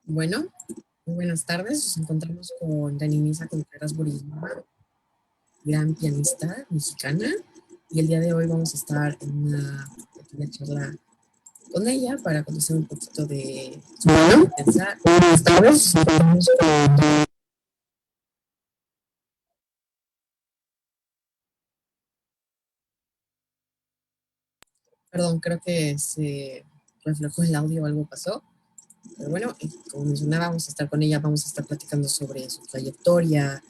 Bueno, muy buenas tardes. Nos encontramos con Danilisa Contreras Burilama, gran pianista mexicana, y el día de hoy vamos a estar en una pequeña charla con ella para conocer un poquito de su manera de pensar. Buenas tardes. Nos encontramos con... Perdón, creo que se reflejó el audio o algo pasó. Pero bueno, como mencionaba, vamos a estar con ella, vamos a estar platicando sobre su trayectoria,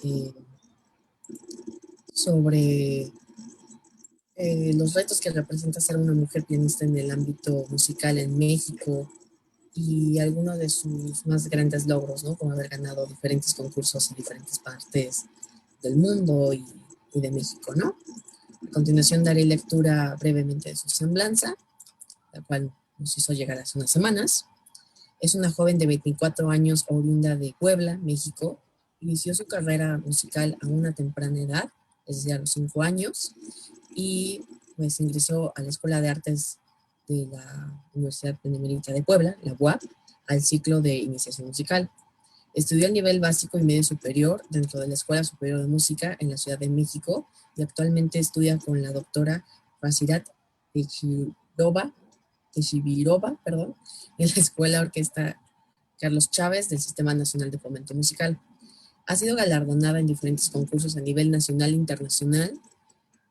sobre los retos que representa ser una mujer pianista en el ámbito musical en México y algunos de sus más grandes logros, ¿no? Como haber ganado diferentes concursos en diferentes partes del mundo y de México, ¿no? A continuación daré lectura brevemente de su semblanza, la cual nos hizo llegar hace unas semanas. Es una joven de 24 años oriunda de Puebla, México. Inició su carrera musical a una temprana edad, es decir, a los 5 años, y pues ingresó a la Escuela de Artes de la Universidad Benemérita de Puebla, la UAP, al ciclo de iniciación musical. Estudió el nivel básico y medio superior dentro de la Escuela Superior de Música en la Ciudad de México y actualmente estudia con la doctora Fasirat Techivirova, perdón, en la Escuela Orquesta Carlos Chávez del Sistema Nacional de Fomento Musical. Ha sido galardonada en diferentes concursos a nivel nacional e internacional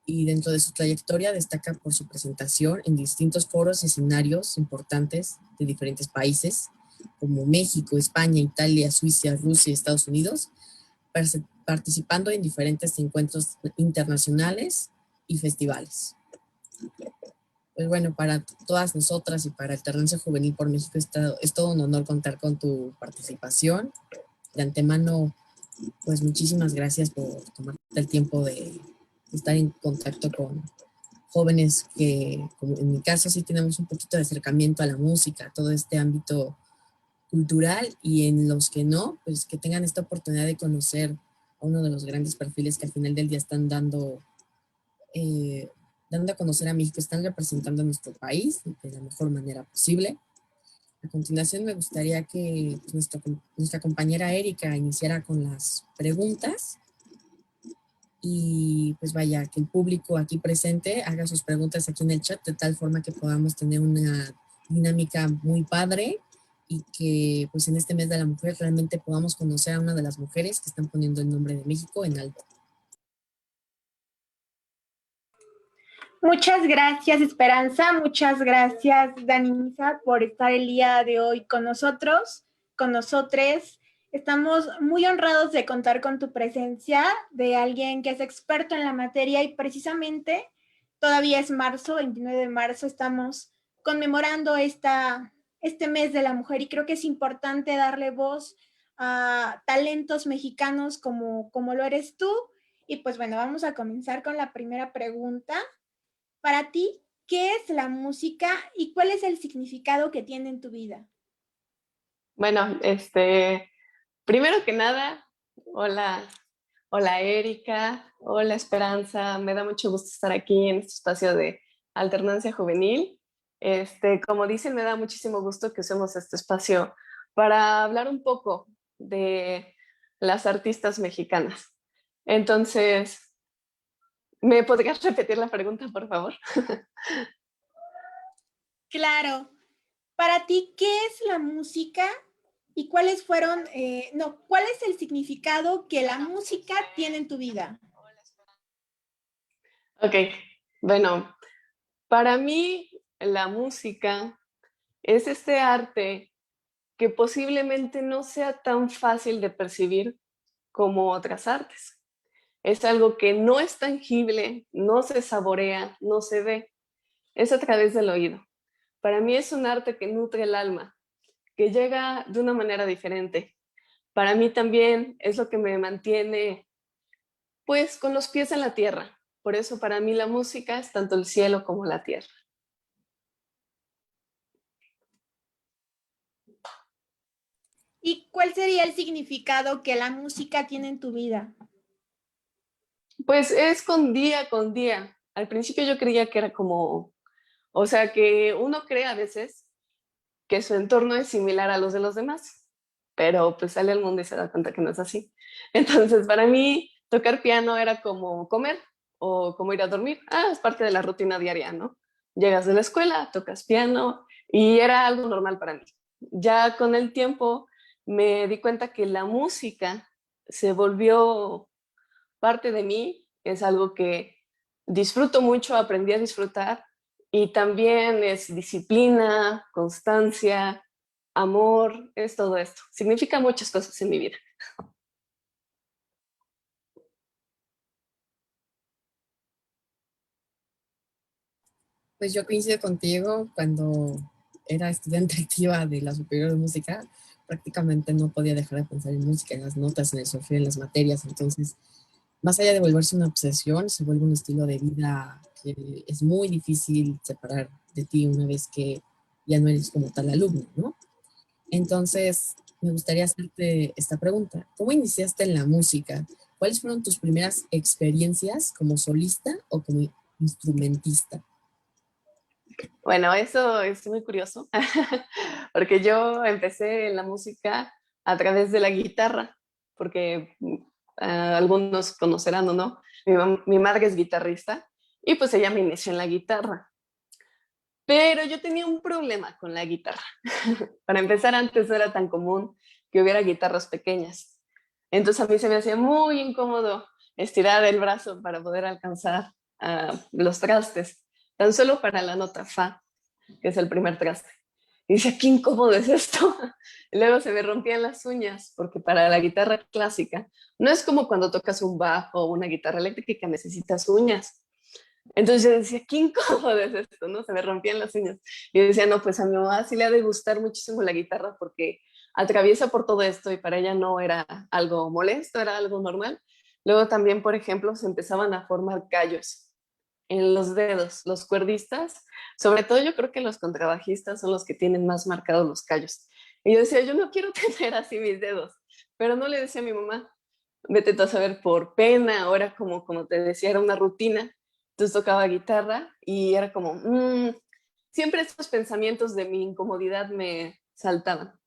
y dentro de su trayectoria destaca por su presentación en distintos foros y escenarios importantes de diferentes países como México, España, Italia, Suiza, Rusia y Estados Unidos, participando en diferentes encuentros internacionales y festivales. Pues bueno, para todas nosotras y para Alternancia Juvenil por México es todo un honor contar con tu participación. De antemano, pues muchísimas gracias por tomarte el tiempo de estar en contacto con jóvenes que, como en mi caso, sí tenemos un poquito de acercamiento a la música, a todo este ámbito cultural, y en los que no, pues que tengan esta oportunidad de conocer a uno de los grandes perfiles que al final del día están eh, dando a conocer a México, están representando a nuestro país de la mejor manera posible. A continuación me gustaría que pues, nuestra compañera Erika iniciara con las preguntas y pues vaya, que el público aquí presente haga sus preguntas aquí en el chat de tal forma que podamos tener una dinámica muy padre y que pues en este mes de la mujer realmente podamos conocer a una de las mujeres que están poniendo el nombre de México en alto. Muchas gracias, Esperanza. Muchas gracias, Danisa, por estar el día de hoy con nosotros, con nosotres. Estamos muy honrados de contar con tu presencia, de alguien que es experto en la materia y precisamente todavía es marzo, 29 de marzo, estamos conmemorando este mes de la mujer y creo que es importante darle voz a talentos mexicanos como lo eres tú. Y pues bueno, vamos a comenzar con la primera pregunta. Para ti, ¿qué es la música y cuál es el significado que tiene en tu vida? Bueno, primero que nada, hola, hola Erika, hola Esperanza, me da mucho gusto estar aquí en este espacio de alternancia juvenil. Como dicen, me da muchísimo gusto que usemos este espacio para hablar un poco de las artistas mexicanas. Entonces, ¿me podrías repetir la pregunta, por favor? Claro. Para ti, ¿qué es la música y cuáles fueron, cuál es el significado que la música tiene en tu vida? Ok, bueno, para mí la música es este arte que posiblemente no sea tan fácil de percibir como otras artes. Es algo que no es tangible, no se saborea, no se ve, es a través del oído. Para mí es un arte que nutre el alma, que llega de una manera diferente. Para mí también es lo que me mantiene, pues, con los pies en la tierra. Por eso para mí la música es tanto el cielo como la tierra. ¿Y cuál sería el significado que la música tiene en tu vida? Pues es con día con día. Al principio yo creía que era como, o sea, que uno cree a veces que su entorno es similar a los de los demás. pero pues sale al mundo y se da cuenta que no es así. Entonces, para mí, tocar piano era como comer o como ir a dormir. Es parte de la rutina diaria, ¿no? Llegas de la escuela, tocas piano y era algo normal para mí. Ya con el tiempo me di cuenta que la música se volvió parte de mí, es algo que disfruto mucho, aprendí a disfrutar y también es disciplina, constancia, amor, es todo esto. Significa muchas cosas en mi vida. Pues yo coincido contigo. Cuando era estudiante activa de la Superior de Música, prácticamente no podía dejar de pensar en música, en las notas, en el solfeo, en las materias. Entonces, más allá de volverse una obsesión, se vuelve un estilo de vida que es muy difícil separar de ti una vez que ya no eres como tal alumno, ¿no? Entonces, me gustaría hacerte esta pregunta. ¿Cómo iniciaste en la música? ¿Cuáles fueron tus primeras experiencias como solista o como instrumentista? Bueno, eso es muy curioso, porque yo empecé en la música a través de la guitarra, porque algunos conocerán o no, mi madre es guitarrista y pues ella me inició en la guitarra. Pero yo tenía un problema con la guitarra. Para empezar, antes no era tan común que hubiera guitarras pequeñas. Entonces a mí se me hacía muy incómodo estirar el brazo para poder alcanzar los trastes, tan solo para la nota fa, que es el primer traste. Y decía, qué incómodo es esto. Y luego se me rompían las uñas, porque para la guitarra clásica no es como cuando tocas un bajo o una guitarra eléctrica, necesitas uñas. Entonces yo decía, qué incómodo es esto, ¿no? Se me rompían las uñas. Y yo decía, no, pues a mi mamá sí le ha de gustar muchísimo la guitarra porque atraviesa por todo esto y para ella no era algo molesto, era algo normal. Luego también, por ejemplo, se empezaban a formar callos en los dedos, los cuerdistas, sobre todo yo creo que los contrabajistas son los que tienen más marcados los callos. Y yo decía, yo no quiero tener así mis dedos, pero no le decía a mi mamá, vete tú a saber por pena, ahora como te decía, era una rutina. Entonces tocaba guitarra y era como, siempre estos pensamientos de mi incomodidad me saltaban.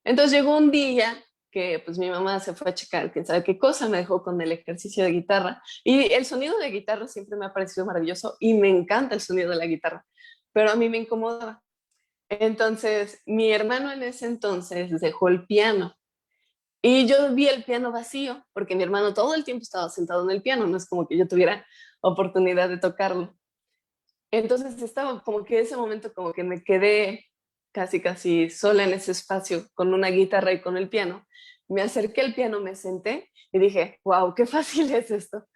Entonces llegó un día que pues mi mamá se fue a checar quién sabe qué cosa, me dejó con el ejercicio de guitarra y el sonido de guitarra siempre me ha parecido maravilloso y me encanta el sonido de la guitarra, pero a mí me incomodaba. Entonces mi hermano en ese entonces dejó el piano y yo vi el piano vacío porque mi hermano todo el tiempo estaba sentado en el piano, no es como que yo tuviera oportunidad de tocarlo. Entonces estaba como que ese momento como que me quedé casi sola en ese espacio con una guitarra y con el piano. Me acerqué al piano, me senté y dije, wow, qué fácil es esto,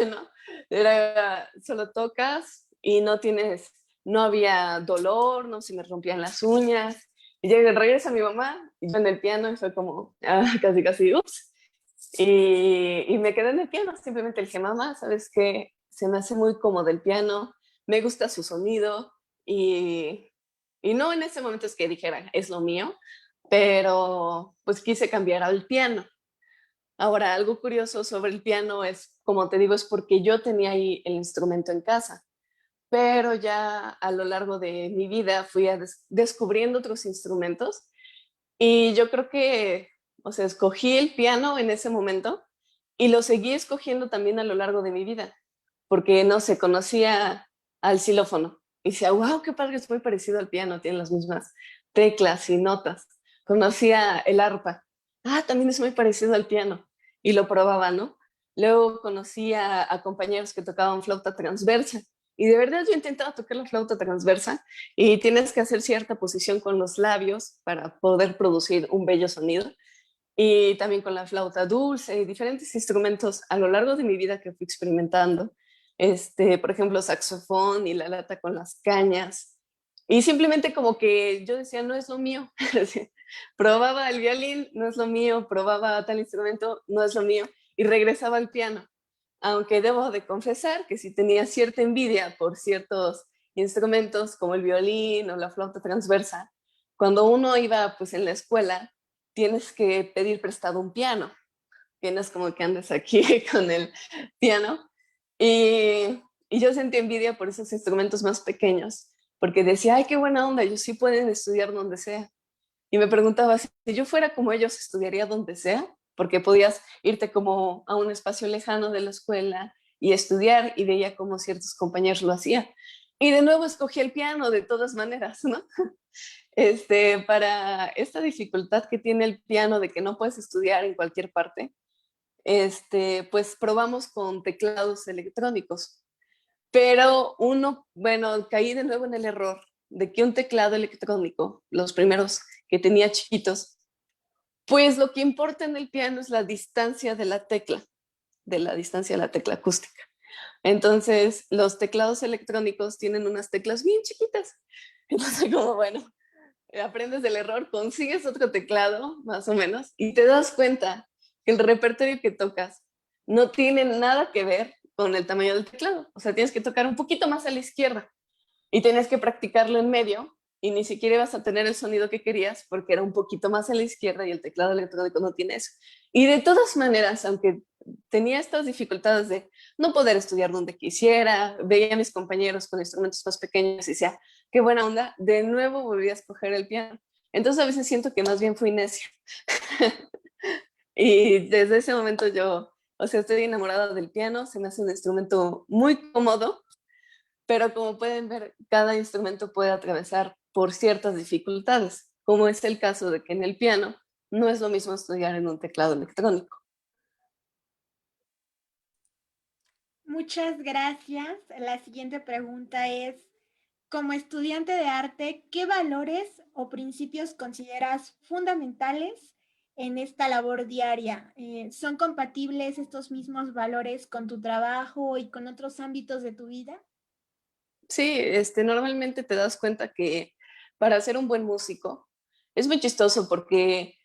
¿no? Era, solo tocas y no tienes, no había dolor, no se me rompían las uñas. Y llegué, regresa mi mamá y yo en el piano y fue como, casi, ups. Y me quedé en el piano, simplemente le dije, mamá, ¿sabes qué? Se me hace muy cómodo el piano, me gusta su sonido y no en ese momento es que dijera, es lo mío, pero pues quise cambiar al piano. Ahora, algo curioso sobre el piano es, como te digo, es porque yo tenía ahí el instrumento en casa, pero ya a lo largo de mi vida fui descubriendo otros instrumentos y yo creo que, o sea, escogí el piano en ese momento y lo seguí escogiendo también a lo largo de mi vida, porque, no sé, conocía al xilófono y decía, wow, qué padre, es muy parecido al piano, tiene las mismas teclas y notas. Conocía el arpa, también es muy parecido al piano y lo probaba, ¿no? Luego conocí a compañeros que tocaban flauta transversa y de verdad yo intentaba tocar la flauta transversa y tienes que hacer cierta posición con los labios para poder producir un bello sonido. Y también con la flauta dulce y diferentes instrumentos a lo largo de mi vida que fui experimentando. Por ejemplo, saxofón y la lata con las cañas. Y simplemente como que yo decía, no es lo mío. Probaba el violín, no es lo mío. Probaba tal instrumento, no es lo mío. Y regresaba al piano. Aunque debo de confesar que sí tenía cierta envidia por ciertos instrumentos como el violín o la flauta transversa. Cuando uno iba pues en la escuela, tienes que pedir prestado un piano. Tienes como que andes aquí con el piano. Y yo sentí envidia por esos instrumentos más pequeños, porque decía, ay, qué buena onda, ellos sí pueden estudiar donde sea. y me preguntaba si yo fuera como ellos, estudiaría donde sea, porque podías irte como a un espacio lejano de la escuela y estudiar, y veía cómo ciertos compañeros lo hacían. Y de nuevo escogí el piano de todas maneras, ¿no? Para esta dificultad que tiene el piano de que no puedes estudiar en cualquier parte, pues probamos con teclados electrónicos. Pero bueno, caí de nuevo en el error de que un teclado electrónico, los primeros que tenía chiquitos, pues lo que importa en el piano es la distancia de la tecla, de la distancia de la tecla acústica. Entonces, los teclados electrónicos tienen unas teclas bien chiquitas. Entonces, como bueno, aprendes del error, consigues otro teclado, más o menos, y te das cuenta que el repertorio que tocas no tiene nada que ver con el tamaño del teclado. O sea, tienes que tocar un poquito más a la izquierda y tienes que practicarlo en medio y ni siquiera ibas a tener el sonido que querías porque era un poquito más a la izquierda y el teclado electrónico no tiene eso. Y de todas maneras, aunque tenía estas dificultades de no poder estudiar donde quisiera, veía a mis compañeros con instrumentos más pequeños y decía, qué buena onda, de nuevo volví a escoger el piano. Entonces a veces siento que más bien fui necia. Y desde ese momento yo, o sea, estoy enamorada del piano, se me hace un instrumento muy cómodo, pero como pueden ver, cada instrumento puede atravesar por ciertas dificultades, como es el caso de que en el piano no es lo mismo estudiar en un teclado electrónico. Muchas gracias. La siguiente pregunta es, como estudiante de arte, ¿qué valores o principios consideras fundamentales en esta labor diaria? ¿Son compatibles estos mismos valores con tu trabajo y con otros ámbitos de tu vida? Sí, normalmente te das cuenta que para ser un buen músico es muy chistoso porque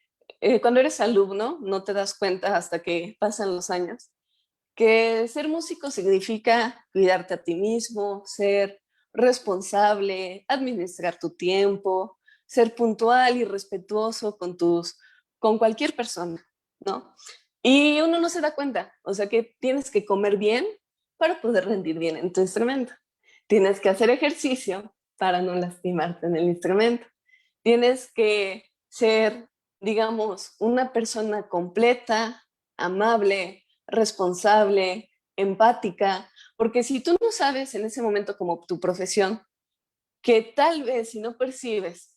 cuando eres alumno no te das cuenta hasta que pasan los años que ser músico significa cuidarte a ti mismo, ser responsable, administrar tu tiempo, ser puntual y respetuoso con cualquier persona, ¿no? Y uno no se da cuenta, o sea que tienes que comer bien para poder rendir bien en tu instrumento. Tienes que hacer ejercicio para no lastimarte en el instrumento. Tienes que ser, digamos, una persona completa, amable, responsable, empática, porque si tú no sabes en ese momento como tu profesión, que tal vez si no percibes,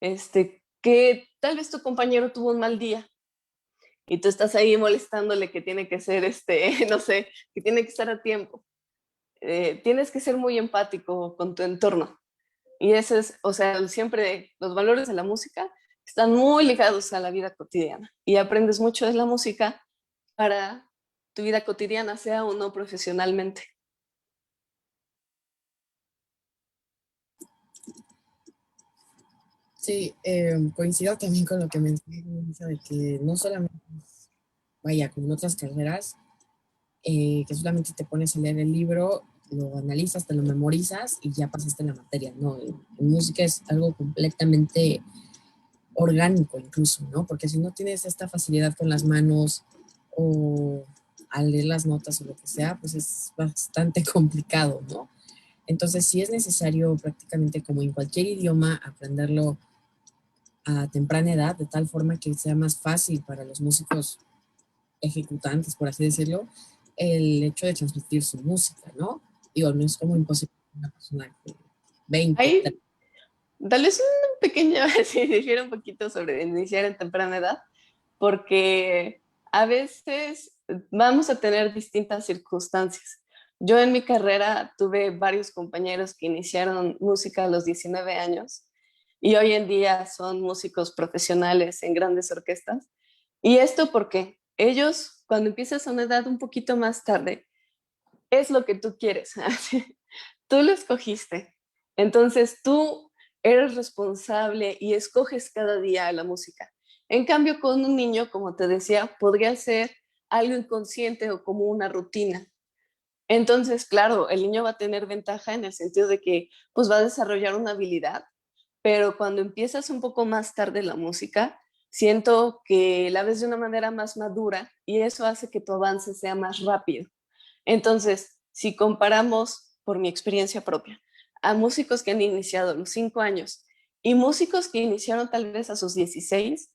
que tal vez tu compañero tuvo un mal día y tú estás ahí molestándole que tiene que ser, no sé, que tiene que estar a tiempo. Tienes que ser muy empático con tu entorno. Y ese es, o sea, siempre los valores de la música están muy ligados a la vida cotidiana y aprendes mucho de la música para tu vida cotidiana, sea o no profesionalmente. Sí, coincido también con lo que mencionas, de que no solamente, vaya, como en otras carreras, que solamente te pones a leer el libro, lo analizas, te lo memorizas y ya pasaste la materia, ¿no? En música es algo completamente orgánico incluso, ¿no? Porque si no tienes esta facilidad con las manos o al leer las notas o lo que sea, pues es bastante complicado, ¿no? Entonces sí es necesario prácticamente como en cualquier idioma aprenderlo a temprana edad, de tal forma que sea más fácil para los músicos ejecutantes, por así decirlo, el hecho de transmitir su música, ¿no? Digo, no es como imposible para una persona de 20. Ahí, tal vez un pequeño, si difiere un poquito sobre iniciar en temprana edad, porque a veces vamos a tener distintas circunstancias. Yo en mi carrera tuve varios compañeros que iniciaron música a los 19 años y hoy en día son músicos profesionales en grandes orquestas. ¿Y esto porque ellos, cuando empiezas a una edad un poquito más tarde, es lo que tú quieres? Tú lo escogiste. Entonces tú eres responsable y escoges cada día la música. En cambio, con un niño, como te decía, podría ser algo inconsciente o como una rutina. Entonces, claro, el niño va a tener ventaja en el sentido de que pues va a desarrollar una habilidad, pero cuando empiezas un poco más tarde la música, siento que la ves de una manera más madura y eso hace que tu avance sea más rápido. Entonces, si comparamos, por mi experiencia propia, a músicos que han iniciado a los 5 años y músicos que iniciaron tal vez a sus 16,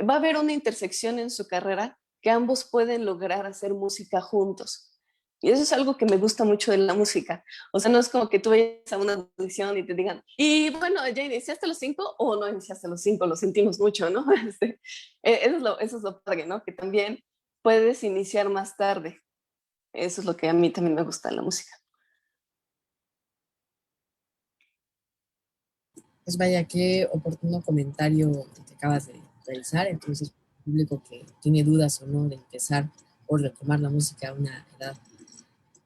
va a haber una intersección en su carrera que ambos pueden lograr hacer música juntos. Y eso es algo que me gusta mucho de la música. O sea, no es como que tú vayas a una audición y te digan, y bueno, ¿ya iniciaste a los 5 o no iniciaste a los 5? Lo sentimos mucho, ¿no? Eso es lo padre, ¿no? Que también puedes iniciar más tarde. Eso es lo que a mí también me gusta de la música. Pues vaya, qué oportuno comentario que acabas de realizar. Entonces, el público que tiene dudas o no de empezar o retomar la música a una edad,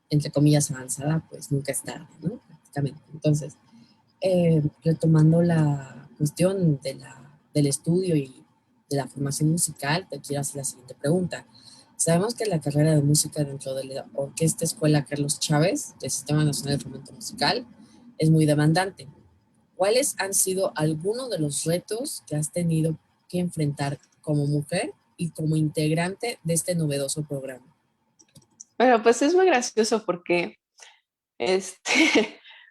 entre comillas, avanzada, pues nunca es tarde, ¿no? Prácticamente. Entonces, retomando la cuestión del estudio y de la formación musical, te quiero hacer la siguiente pregunta. Sabemos que la carrera de música dentro de la Orquesta Escuela Carlos Chávez del Sistema Nacional de Fomento Musical es muy demandante. ¿Cuáles han sido algunos de los retos que has tenido que enfrentar como mujer y como integrante de este novedoso programa? Bueno, pues es muy gracioso porque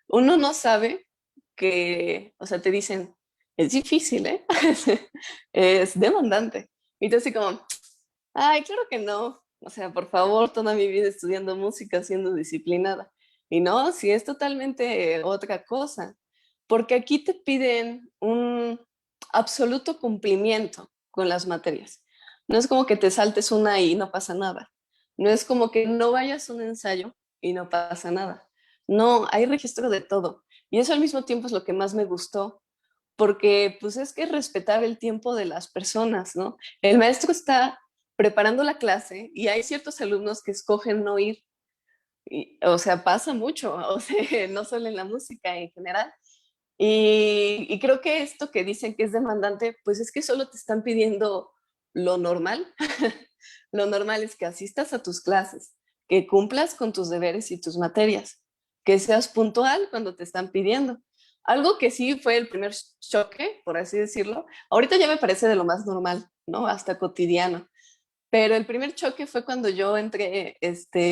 uno no sabe que, o sea, te dicen, es difícil, ¿eh? Es demandante. Y tú así como, ay, claro que no. O sea, por favor, toda mi vida estudiando música, siendo disciplinada. Y no, sí es totalmente otra cosa, porque aquí te piden un absoluto cumplimiento con las materias. No es como que te saltes una y no pasa nada. No es como que no vayas a un ensayo y no pasa nada. No, hay registro de todo. Y eso al mismo tiempo es lo que más me gustó, porque pues es que respetar el tiempo de las personas, ¿no? El maestro está preparando la clase y hay ciertos alumnos que escogen no ir. O sea, pasa mucho, o sea, no solo en la música, en general. Y creo que esto que dicen que es demandante, pues es que solo te están pidiendo lo normal. Lo normal es que asistas a tus clases, que cumplas con tus deberes y tus materias, que seas puntual cuando te están pidiendo. Algo que sí fue el primer choque, por así decirlo. Ahorita ya me parece de lo más normal, ¿no? Hasta cotidiano. Pero el primer choque fue cuando yo entré,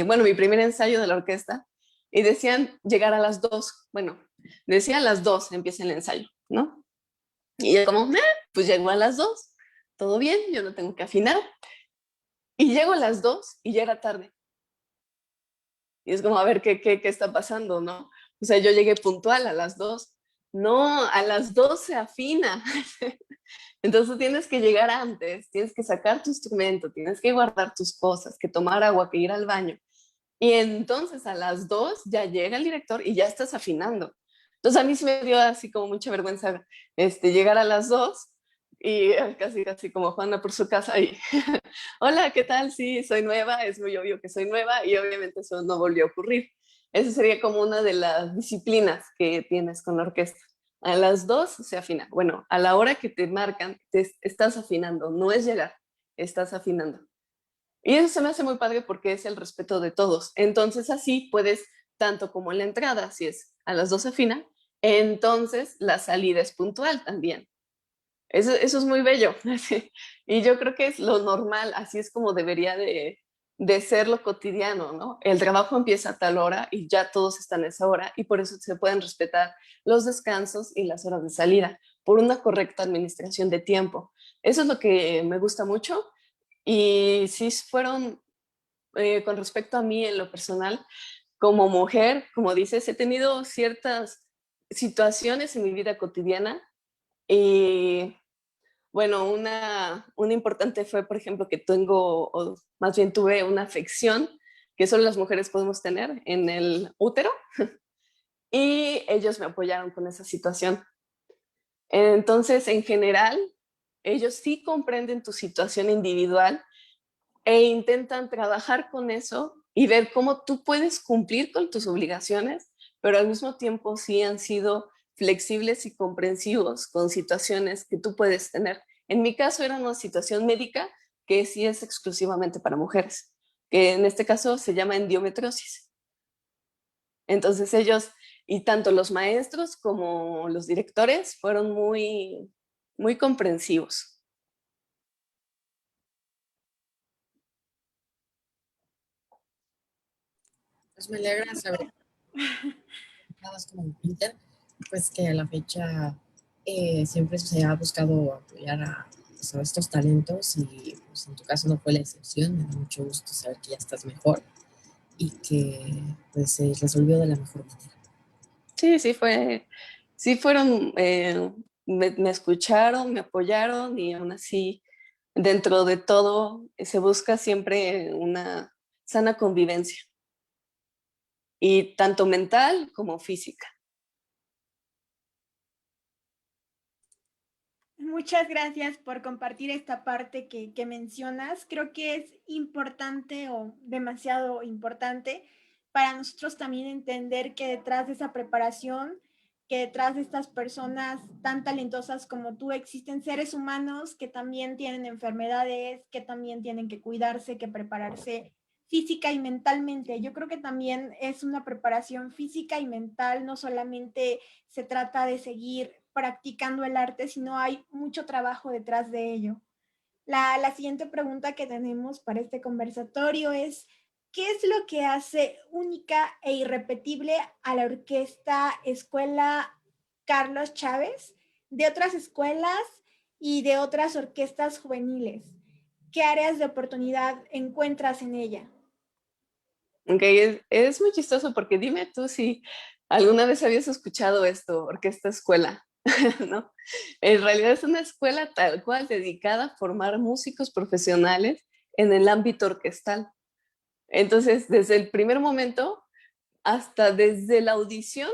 bueno, mi primer ensayo de la orquesta, y decían llegar a las 2. Bueno, decía a las 2 empieza el ensayo, ¿no? Y yo como, pues llego a las 2, todo bien, yo no tengo que afinar. Y llego a las 2 y ya era tarde. Y es como, a ver, ¿qué está pasando, no? O sea, yo llegué puntual a las 2. No, a las 2 se afina. Entonces tienes que llegar antes, tienes que sacar tu instrumento, tienes que guardar tus cosas, que tomar agua, que ir al baño. Y entonces a las 2 ya llega el director y ya estás afinando. Entonces a mí sí me dio así como mucha vergüenza llegar a las 2 y casi, casi como Juana por su casa y, hola, ¿qué tal? Sí, soy nueva, es muy obvio que soy nueva y obviamente eso no volvió a ocurrir. Esa sería como una de las disciplinas que tienes con la orquesta. A las 2 se afina. Bueno, a la hora que te marcan, te estás afinando, no es llegar, estás afinando. Y eso se me hace muy padre porque es el respeto de todos. Entonces así puedes, tanto como en la entrada, si es a las 2 afina, entonces la salida es puntual también. Eso es muy bello. Y yo creo que es lo normal, así es como debería de ser lo cotidiano, ¿no? El trabajo empieza a tal hora y ya todos están a esa hora y por eso se pueden respetar los descansos y las horas de salida, por una correcta administración de tiempo. Eso es lo que me gusta mucho y sí fueron, con respecto a mí en lo personal, como mujer, como dices, he tenido ciertas situaciones en mi vida cotidiana y bueno, una importante fue, por ejemplo, que tengo, o más bien tuve una afección que solo las mujeres podemos tener en el útero y ellos me apoyaron con esa situación. Entonces, en general, ellos sí comprenden tu situación individual e intentan trabajar con eso y ver cómo tú puedes cumplir con tus obligaciones, pero al mismo tiempo sí han sido flexibles y comprensivos con situaciones que tú puedes tener. En mi caso era una situación médica que sí es exclusivamente para mujeres, que en este caso se llama endometriosis. Entonces ellos, y tanto los maestros como los directores, fueron muy, muy comprensivos. Pues me alegra saber, nada más como Peter, pues que a la fecha Siempre se ha buscado apoyar pues, a estos talentos y pues, en tu caso no fue la excepción. Me da mucho gusto saber que ya estás mejor y que pues se resolvió de la mejor manera. Sí, sí fueron, me escucharon, me apoyaron y aún así, dentro de todo, se busca siempre una sana convivencia, y tanto mental como física. Muchas gracias por compartir esta parte que mencionas. Creo que es importante o demasiado importante para nosotros también entender que detrás de esa preparación, que detrás de estas personas tan talentosas como tú, existen seres humanos que también tienen enfermedades, que también tienen que cuidarse, que prepararse física y mentalmente. Yo creo que también es una preparación física y mental, no solamente se trata de seguir practicando el arte, sino hay mucho trabajo detrás de ello. La siguiente pregunta que tenemos para este conversatorio es, ¿qué es lo que hace única e irrepetible a la orquesta Escuela Carlos Chávez de otras escuelas y de otras orquestas juveniles? ¿Qué áreas de oportunidad encuentras en ella? Okay, es muy chistoso porque dime tú si alguna vez habías escuchado esto, orquesta escuela, ¿no? En realidad es una escuela tal cual dedicada a formar músicos profesionales en el ámbito orquestal. Entonces, desde el primer momento hasta desde la audición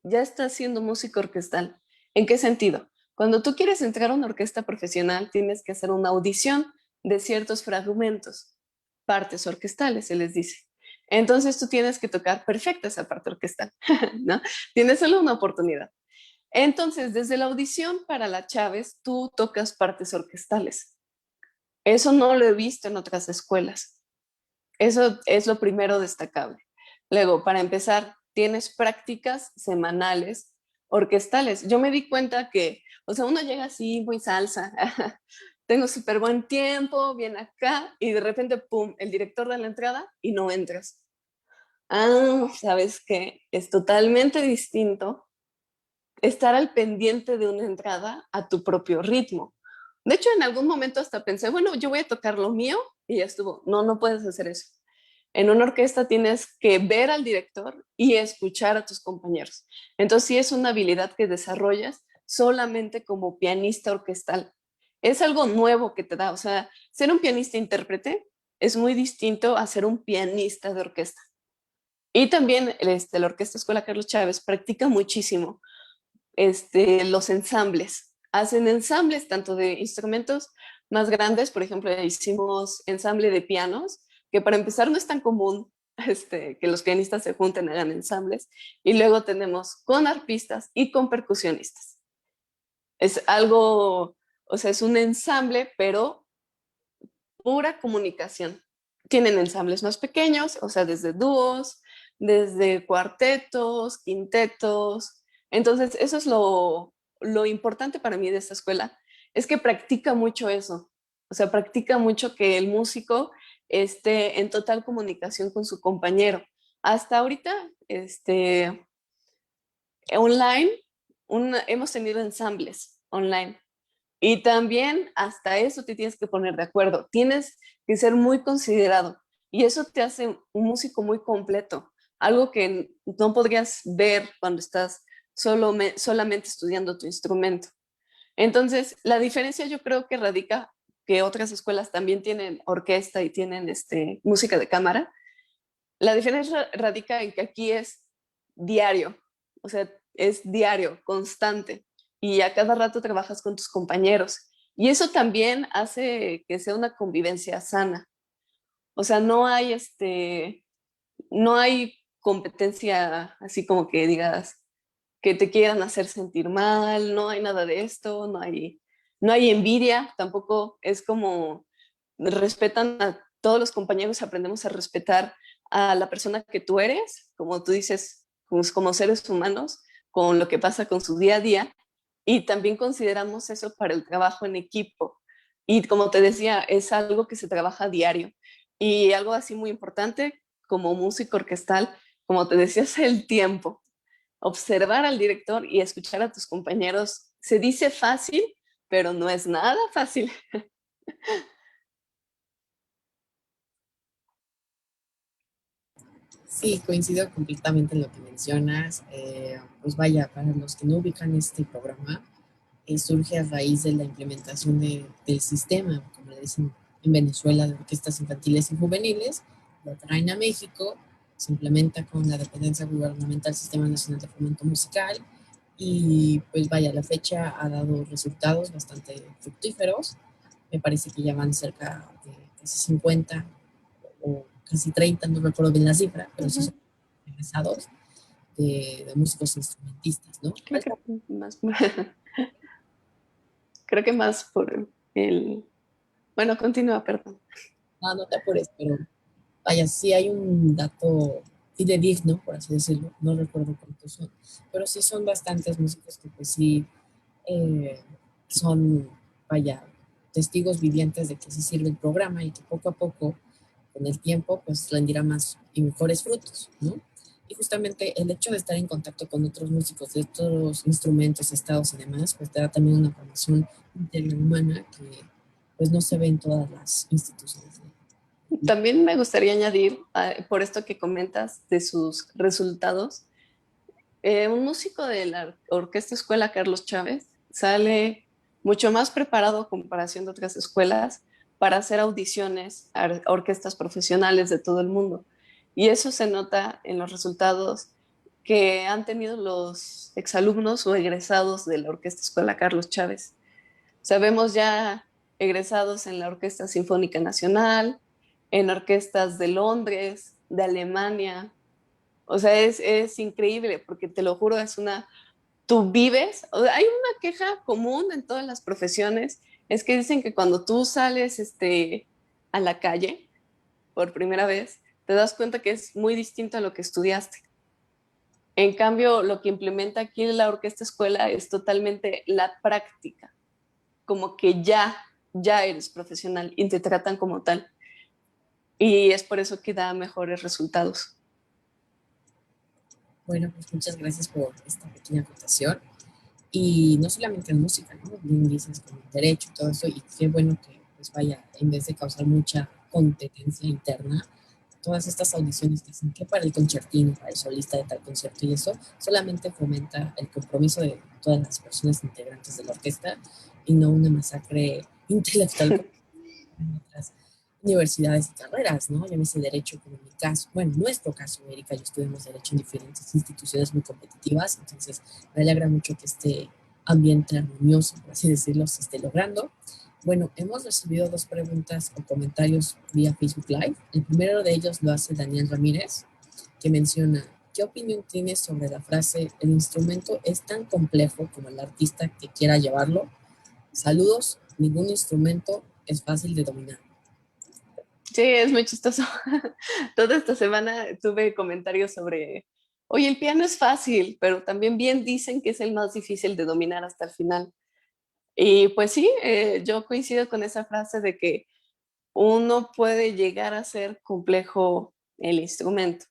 ya estás siendo músico orquestal. ¿En qué sentido? Cuando tú quieres entrar a una orquesta profesional, tienes que hacer una audición de ciertos fragmentos, partes orquestales, se les dice. Entonces tú tienes que tocar perfecta esa parte orquestal, ¿no? Tienes solo una oportunidad. Entonces, desde la audición para la Chávez, tú tocas partes orquestales. Eso no lo he visto en otras escuelas. Eso es lo primero destacable. Luego, para empezar, tienes prácticas semanales orquestales. Yo me di cuenta que, o sea, uno llega así, muy salsa, tengo súper buen tiempo, bien acá, y de repente, pum, el director da la entrada y no entras. Ah, ¿sabes qué? Es totalmente distinto estar al pendiente de una entrada a tu propio ritmo. De hecho, en algún momento hasta pensé, bueno, yo voy a tocar lo mío y ya estuvo. No, no puedes hacer eso. En una orquesta tienes que ver al director y escuchar a tus compañeros. Entonces, sí es una habilidad que desarrollas solamente como pianista orquestal. Es algo nuevo que te da. O sea, ser un pianista intérprete es muy distinto a ser un pianista de orquesta. Y también la Orquesta Escuela Carlos Chávez practica muchísimo los ensambles. Hacen ensambles tanto de instrumentos más grandes, por ejemplo, hicimos ensamble de pianos, que para empezar no es tan común que los pianistas se junten, hagan ensambles, y luego tenemos con arpistas y con percusionistas. Es algo, o sea, es un ensamble, pero pura comunicación. Tienen ensambles más pequeños, o sea, desde dúos, desde cuartetos, quintetos. Entonces, eso es lo importante para mí de esta escuela, es que practica mucho eso. O sea, practica mucho que el músico esté en total comunicación con su compañero. Hasta ahorita, online, hemos tenido ensambles online. Y también hasta eso te tienes que poner de acuerdo. Tienes que ser muy considerado. Y eso te hace un músico muy completo. Algo que no podrías ver cuando estás solamente estudiando tu instrumento. Entonces, la diferencia yo creo que radica que otras escuelas también tienen orquesta y tienen música de cámara. La diferencia radica en que aquí es diario, o sea, es diario, constante, y a cada rato trabajas con tus compañeros. Y eso también hace que sea una convivencia sana. O sea, no hay competencia así como que digas que te quieran hacer sentir mal, no hay nada de esto, no hay envidia, tampoco es como respetan a todos los compañeros, aprendemos a respetar a la persona que tú eres, como tú dices, como seres humanos, con lo que pasa con su día a día, y también consideramos eso para el trabajo en equipo. Y como te decía, es algo que se trabaja a diario. Y algo así muy importante como músico orquestal, como te decía, es el tiempo. Observar al director y escuchar a tus compañeros se dice fácil, pero no es nada fácil. Sí, coincido completamente en lo que mencionas. Pues vaya, para los que no ubican este programa, surge a raíz de la implementación del sistema, como le dicen en Venezuela, de orquestas infantiles y juveniles, lo traen a México, se implementa con la dependencia gubernamental Sistema Nacional de Fomento Musical y pues vaya, la fecha ha dado resultados bastante fructíferos. Me parece que ya van cerca de casi 50 o casi 30, no recuerdo bien la cifra, pero sí son egresados de músicos instrumentistas, ¿no? Creo que más, creo que más por el... Bueno, continúa, perdón. No, no te apures, pero vaya, sí hay un dato fidedigno, por así decirlo, no recuerdo cuántos son, pero sí son bastantes músicos que pues sí eh, son, vaya, testigos vivientes de que sí sirve el programa y que poco a poco, con el tiempo, pues rendirá más y mejores frutos, ¿no? Y justamente el hecho de estar en contacto con otros músicos de otros instrumentos, estados y demás, pues te da también una formación integral humana que pues no se ve en todas las instituciones. También me gustaría añadir, por esto que comentas de sus resultados, un músico de la Orquesta Escuela Carlos Chávez sale mucho más preparado a comparación de otras escuelas para hacer audiciones a orquestas profesionales de todo el mundo. Y eso se nota en los resultados que han tenido los exalumnos o egresados de la Orquesta Escuela Carlos Chávez. Sabemos ya egresados en la Orquesta Sinfónica Nacional, en orquestas de Londres, de Alemania. O sea, es increíble porque te lo juro, es una... Tú vives, o sea, hay una queja común en todas las profesiones, es que dicen que cuando tú sales a la calle por primera vez, te das cuenta que es muy distinto a lo que estudiaste. En cambio, lo que implementa aquí la orquesta escuela es totalmente la práctica, como que ya eres profesional y te tratan como tal. Y es por eso que da mejores resultados. Bueno, pues muchas gracias por esta pequeña acotación. Y no solamente en música, ¿no? Bien dices como en derecho y todo eso, y qué bueno que, pues vaya, en vez de causar mucha competencia interna, todas estas audiciones que hacen que para el concertino, para el solista de tal concierto y eso, solamente fomenta el compromiso de todas las personas integrantes de la orquesta y no una masacre intelectual como en otras universidades y carreras, ¿no? Llámese derecho, como en mi caso, bueno, en nuestro caso, Erika, yo estudiamos derecho en diferentes instituciones muy competitivas, entonces me alegra mucho que este ambiente armonioso, por así decirlo, se esté logrando. Bueno, hemos recibido dos preguntas o comentarios vía Facebook Live. El primero de ellos lo hace Daniel Ramírez, que menciona, ¿qué opinión tienes sobre la frase, el instrumento es tan complejo como el artista que quiera llevarlo? Saludos, ningún instrumento es fácil de dominar. Sí, es muy chistoso. Toda esta semana tuve comentarios sobre, oye, el piano es fácil, pero también bien dicen que es el más difícil de dominar hasta el final. Y pues sí, yo coincido con esa frase de que uno puede llegar a ser complejo el instrumento.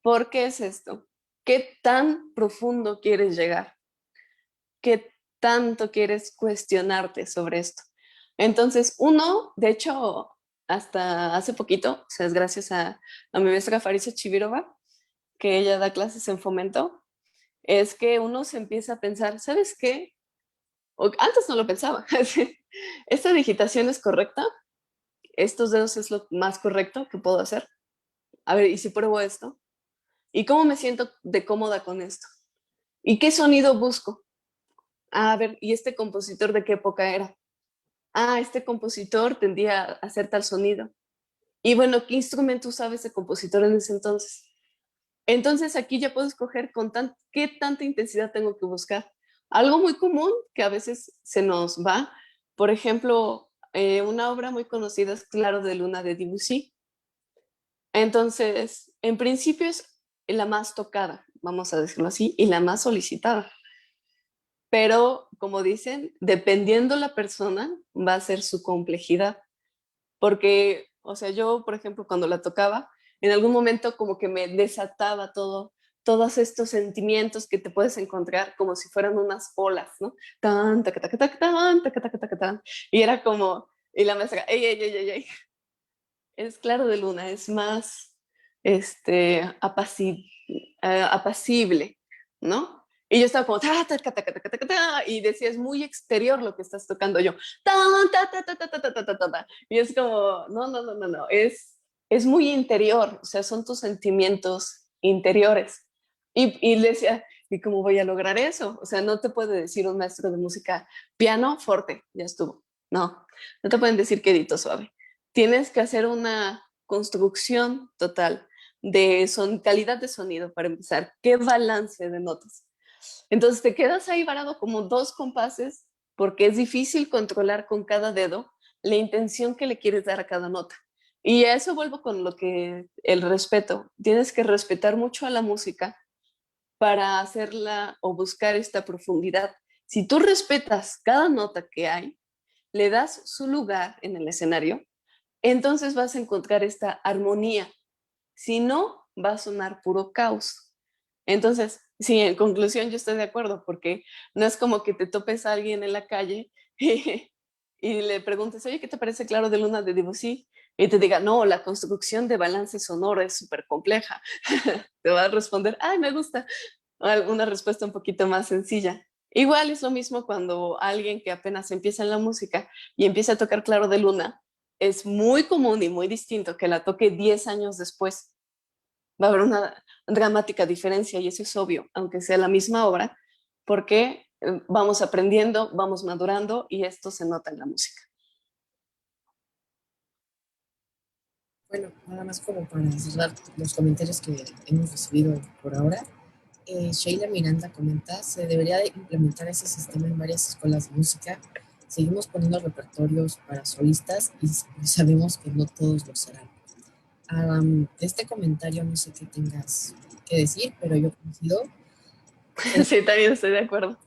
¿Por qué es esto? ¿Qué tan profundo quieres llegar? ¿Qué tanto quieres cuestionarte sobre esto? Entonces, uno, de hecho, hasta hace poquito, o sea, es gracias a mi maestra Farisa Chivirova, que ella da clases en Fomento, es que uno se empieza a pensar, ¿sabes qué? Antes no lo pensaba. ¿Esta digitación es correcta? ¿Estos dedos es lo más correcto que puedo hacer? A ver, ¿y si pruebo esto? ¿Y cómo me siento de cómoda con esto? ¿Y qué sonido busco? A ver, ¿y este compositor de qué época era? Ah, este compositor tendía a hacer tal sonido. Y bueno, ¿qué instrumento usaba ese compositor en ese entonces? Entonces aquí ya puedo escoger qué tanta intensidad tengo que buscar. Algo muy común que a veces se nos va, por ejemplo, una obra muy conocida es Claro de Luna de Debussy. Entonces, en principio es la más tocada, vamos a decirlo así, y la más solicitada. Pero, como dicen, dependiendo la persona, va a ser su complejidad. Porque, o sea, yo, por ejemplo, cuando la tocaba, en algún momento como que me desataba todo, todos estos sentimientos que te puedes encontrar como si fueran unas olas, ¿no? Tan, taca, taca, taca, tan, taca, taca, taca, tan. Y era como, y la maestra, ey, ey, ey, ey, ey. Es Claro de Luna, es más apacible, apacible, ¿no? Y yo estaba como, ta, ta, ta, ta, ta, ta, ta, ta, y decía, es muy exterior lo que estás tocando yo. Ta, ta, ta, ta, ta, ta, ta, ta, ta, ta. Y es como, no, no, no, no, no, es muy interior, o sea, son tus sentimientos interiores. Y le decía, ¿y cómo voy a lograr eso? O sea, no te puede decir un maestro de música, piano, forte, ya estuvo. No, no te pueden decir quedito suave. Tienes que hacer una construcción total de calidad de sonido para empezar, qué balance de notas. Entonces te quedas ahí varado como dos compases porque es difícil controlar con cada dedo la intención que le quieres dar a cada nota. Y a eso vuelvo con lo que el respeto. Tienes que respetar mucho a la música para hacerla o buscar esta profundidad. Si tú respetas cada nota que hay, le das su lugar en el escenario, entonces vas a encontrar esta armonía. Si no, va a sonar puro caos. Entonces, sí, en conclusión yo estoy de acuerdo, porque no es como que te topes a alguien en la calle y le preguntes, oye, ¿qué te parece Claro de Luna de Debussy? Y te diga, no, la construcción de balance sonoro es súper compleja. Te va a responder, ay, me gusta. Una respuesta un poquito más sencilla. Igual es lo mismo cuando alguien que apenas empieza en la música y empieza a tocar Claro de Luna, es muy común y muy distinto que la toque 10 años después. Va a haber una dramática diferencia y eso es obvio, aunque sea la misma obra, porque vamos aprendiendo, vamos madurando y esto se nota en la música. Bueno, nada más como para cerrar los comentarios que hemos recibido por ahora. Sheila Miranda comenta, se debería de implementar ese sistema en varias escuelas de música. Seguimos poniendo repertorios para solistas y sabemos que no todos lo serán. De este comentario no sé qué tengas que decir, pero yo coincido. Sí, también estoy de acuerdo.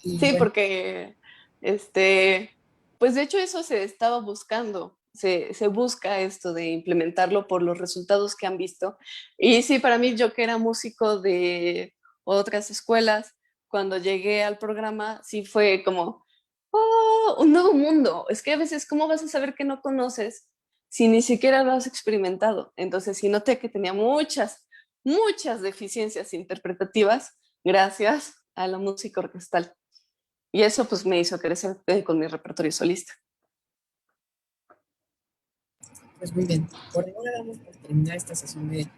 Y Sí, bueno, porque pues de hecho eso se estaba buscando, se busca esto de implementarlo por los resultados que han visto. Y sí, para mí, yo que era músico de otras escuelas, cuando llegué al programa, sí fue como, oh, un nuevo mundo. Es que a veces, ¿cómo vas a saber que no conoces si ni siquiera lo has experimentado? Entonces, sí noté que tenía muchas, muchas deficiencias interpretativas gracias a la música orquestal. Y eso pues me hizo crecer con mi repertorio solista. pues muy bien. Por ahora vamos por terminar esta sesión de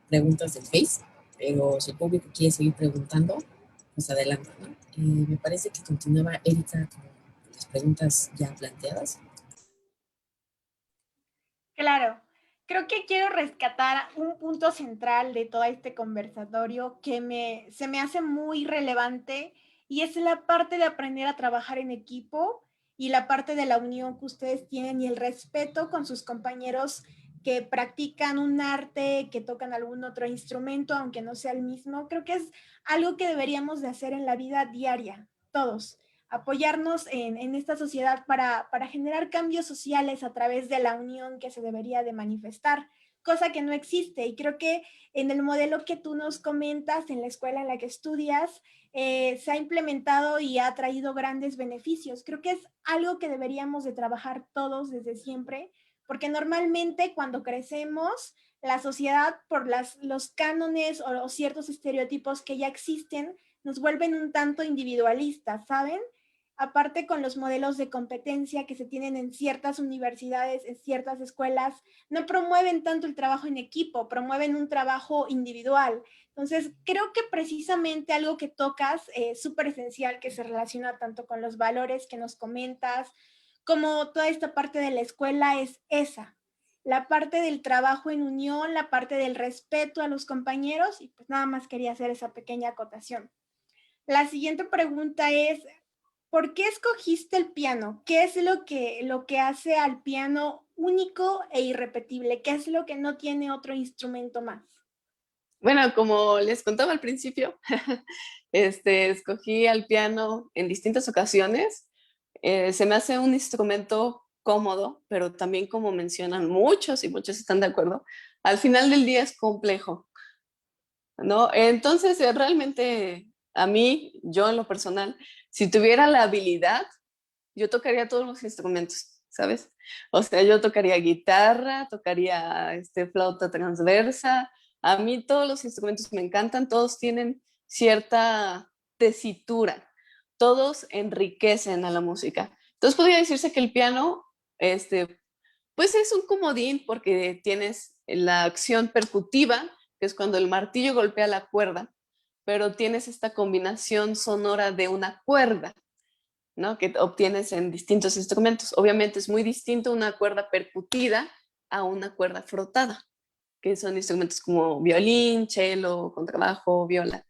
preguntas del Face, pero si el público quiere seguir preguntando, pues adelante, ¿no? Me parece que continuaba Erika con las preguntas ya planteadas. Claro, creo que quiero rescatar un punto central de todo este conversatorio que se me hace muy relevante y es la parte de aprender a trabajar en equipo y la parte de la unión que ustedes tienen y el respeto con sus compañeros que practican un arte, que tocan algún otro instrumento, aunque no sea el mismo. Creo que es algo que deberíamos de hacer en la vida diaria, todos apoyarnos en esta sociedad para generar cambios sociales a través de la unión que se debería de manifestar, cosa que no existe. Y creo que en el modelo que tú nos comentas, en la escuela en la que estudias, se ha implementado y ha traído grandes beneficios. Creo que es algo que deberíamos de trabajar todos desde siempre, porque normalmente cuando crecemos, la sociedad por los cánones o ciertos estereotipos que ya existen, nos vuelven un tanto individualistas, ¿saben? Aparte con los modelos de competencia que se tienen en ciertas universidades, en ciertas escuelas, no promueven tanto el trabajo en equipo, promueven un trabajo individual. Entonces, creo que precisamente algo que tocas es súper esencial, que se relaciona tanto con los valores que nos comentas, como toda esta parte de la escuela es esa, la parte del trabajo en unión, la parte del respeto a los compañeros, y pues nada más quería hacer esa pequeña acotación. La siguiente pregunta es, ¿por qué escogiste el piano? ¿Qué es lo que hace al piano único e irrepetible? ¿Qué es lo que no tiene otro instrumento más? Bueno, como les contaba al principio, escogí al piano en distintas ocasiones. Se me hace un instrumento cómodo, pero también como mencionan muchos y muchos están de acuerdo, al final del día es complejo, ¿no? Entonces, realmente a mí, yo en lo personal, si tuviera la habilidad, yo tocaría todos los instrumentos, ¿sabes? O sea, yo tocaría guitarra, tocaría flauta transversa. A mí todos los instrumentos me encantan, todos tienen cierta tesitura, todos enriquecen a la música. Entonces podría decirse que el piano, pues es un comodín porque tienes la acción percutiva, que es cuando el martillo golpea la cuerda, pero tienes esta combinación sonora de una cuerda, ¿no? Que obtienes en distintos instrumentos. Obviamente es muy distinto una cuerda percutida a una cuerda frotada, que son instrumentos como violín, cello, contrabajo, viola.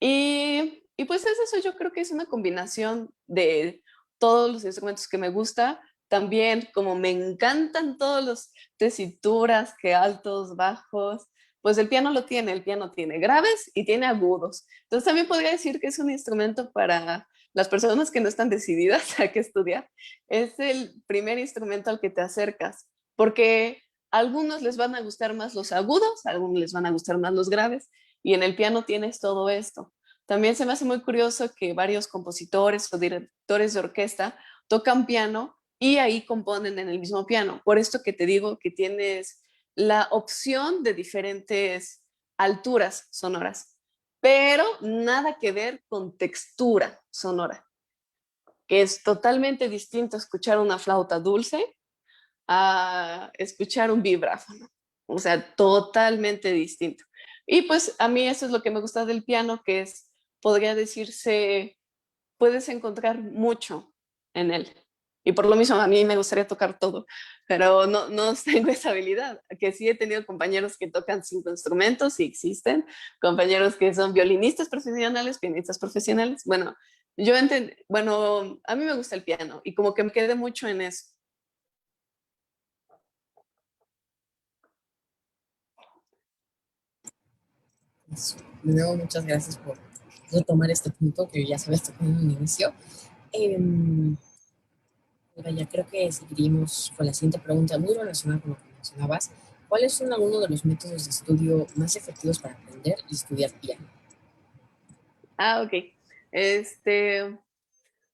Y pues es eso, yo creo que es una combinación de todos los instrumentos que me gusta. También como me encantan todos los tesituras, que altos, bajos, pues el piano lo tiene, el piano tiene graves y tiene agudos. Entonces también podría decir que es un instrumento para las personas que no están decididas a qué estudiar. Es el primer instrumento al que te acercas, porque a algunos les van a gustar más los agudos, a algunos les van a gustar más los graves, y en el piano tienes todo esto. También se me hace muy curioso que varios compositores o directores de orquesta tocan piano y ahí componen en el mismo piano. Por esto que te digo que tienes la opción de diferentes alturas sonoras, pero nada que ver con textura sonora, que es totalmente distinto escuchar una flauta dulce a escuchar un vibráfono. O sea, totalmente distinto. Y pues a mí eso es lo que me gusta del piano, que es, podría decirse, puedes encontrar mucho en él. Y por lo mismo a mí me gustaría tocar todo, pero no tengo esa habilidad, que sí he tenido compañeros que tocan 5 instrumentos y existen, compañeros que son violinistas profesionales, pianistas profesionales. Bueno, bueno, a mí me gusta el piano y como que me quedé mucho en eso. De nuevo, muchas gracias por retomar este punto que ya sabes tocado en un inicio. Ya creo que seguiríamos con la siguiente pregunta, muy relacionada con lo que mencionabas. ¿Cuáles son algunos de los métodos de estudio más efectivos para aprender y estudiar piano? Ok.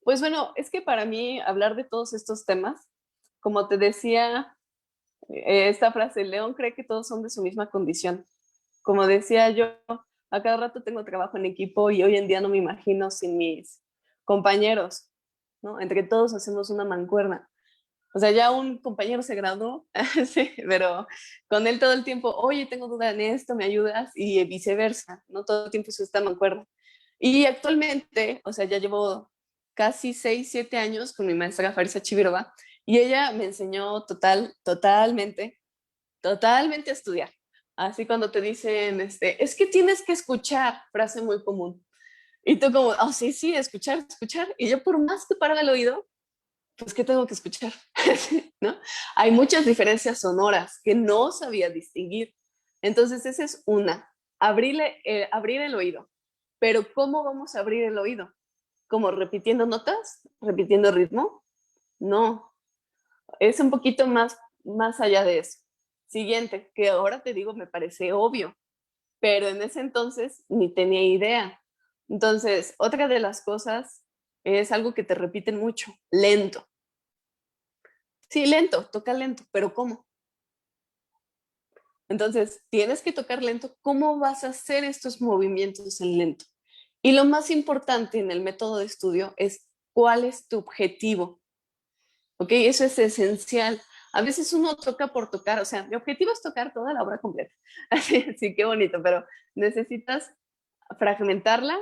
Pues bueno, es que para mí hablar de todos estos temas, como te decía, esta frase, León cree que todos son de su misma condición. Como decía yo, a cada rato tengo trabajo en equipo y hoy en día no me imagino sin mis compañeros, ¿no? Entre todos hacemos una mancuerna. O sea, ya un compañero se graduó, sí, pero con él todo el tiempo, oye, tengo duda en esto, ¿me ayudas? Y viceversa, ¿no? Todo el tiempo se está mancuerna. Y actualmente, o sea, ya llevo casi 6, 7 años con mi maestra Farisa Chivirova y ella me enseñó totalmente a estudiar. Así cuando te dicen, es que tienes que escuchar, frase muy común. Y tú como, oh, sí, sí, escuchar. Y yo por más que paraba el oído, pues, ¿qué tengo que escuchar? ¿No? Hay muchas diferencias sonoras que no sabía distinguir. Entonces, esa es una, abrir el oído. Pero ¿cómo vamos a abrir el oído? ¿Como repitiendo notas? ¿Repitiendo ritmo? No, es un poquito más allá de eso. Siguiente, que ahora te digo, me parece obvio, pero en ese entonces ni tenía idea. Entonces, otra de las cosas es algo que te repiten mucho, lento. Sí, lento, toca lento, pero ¿cómo? Entonces, tienes que tocar lento. ¿Cómo vas a hacer estos movimientos en lento? Y lo más importante en el método de estudio es cuál es tu objetivo. ¿Ok? Eso es esencial. A veces uno toca por tocar, o sea, mi objetivo es tocar toda la obra completa. Así, qué bonito, pero necesitas fragmentarla,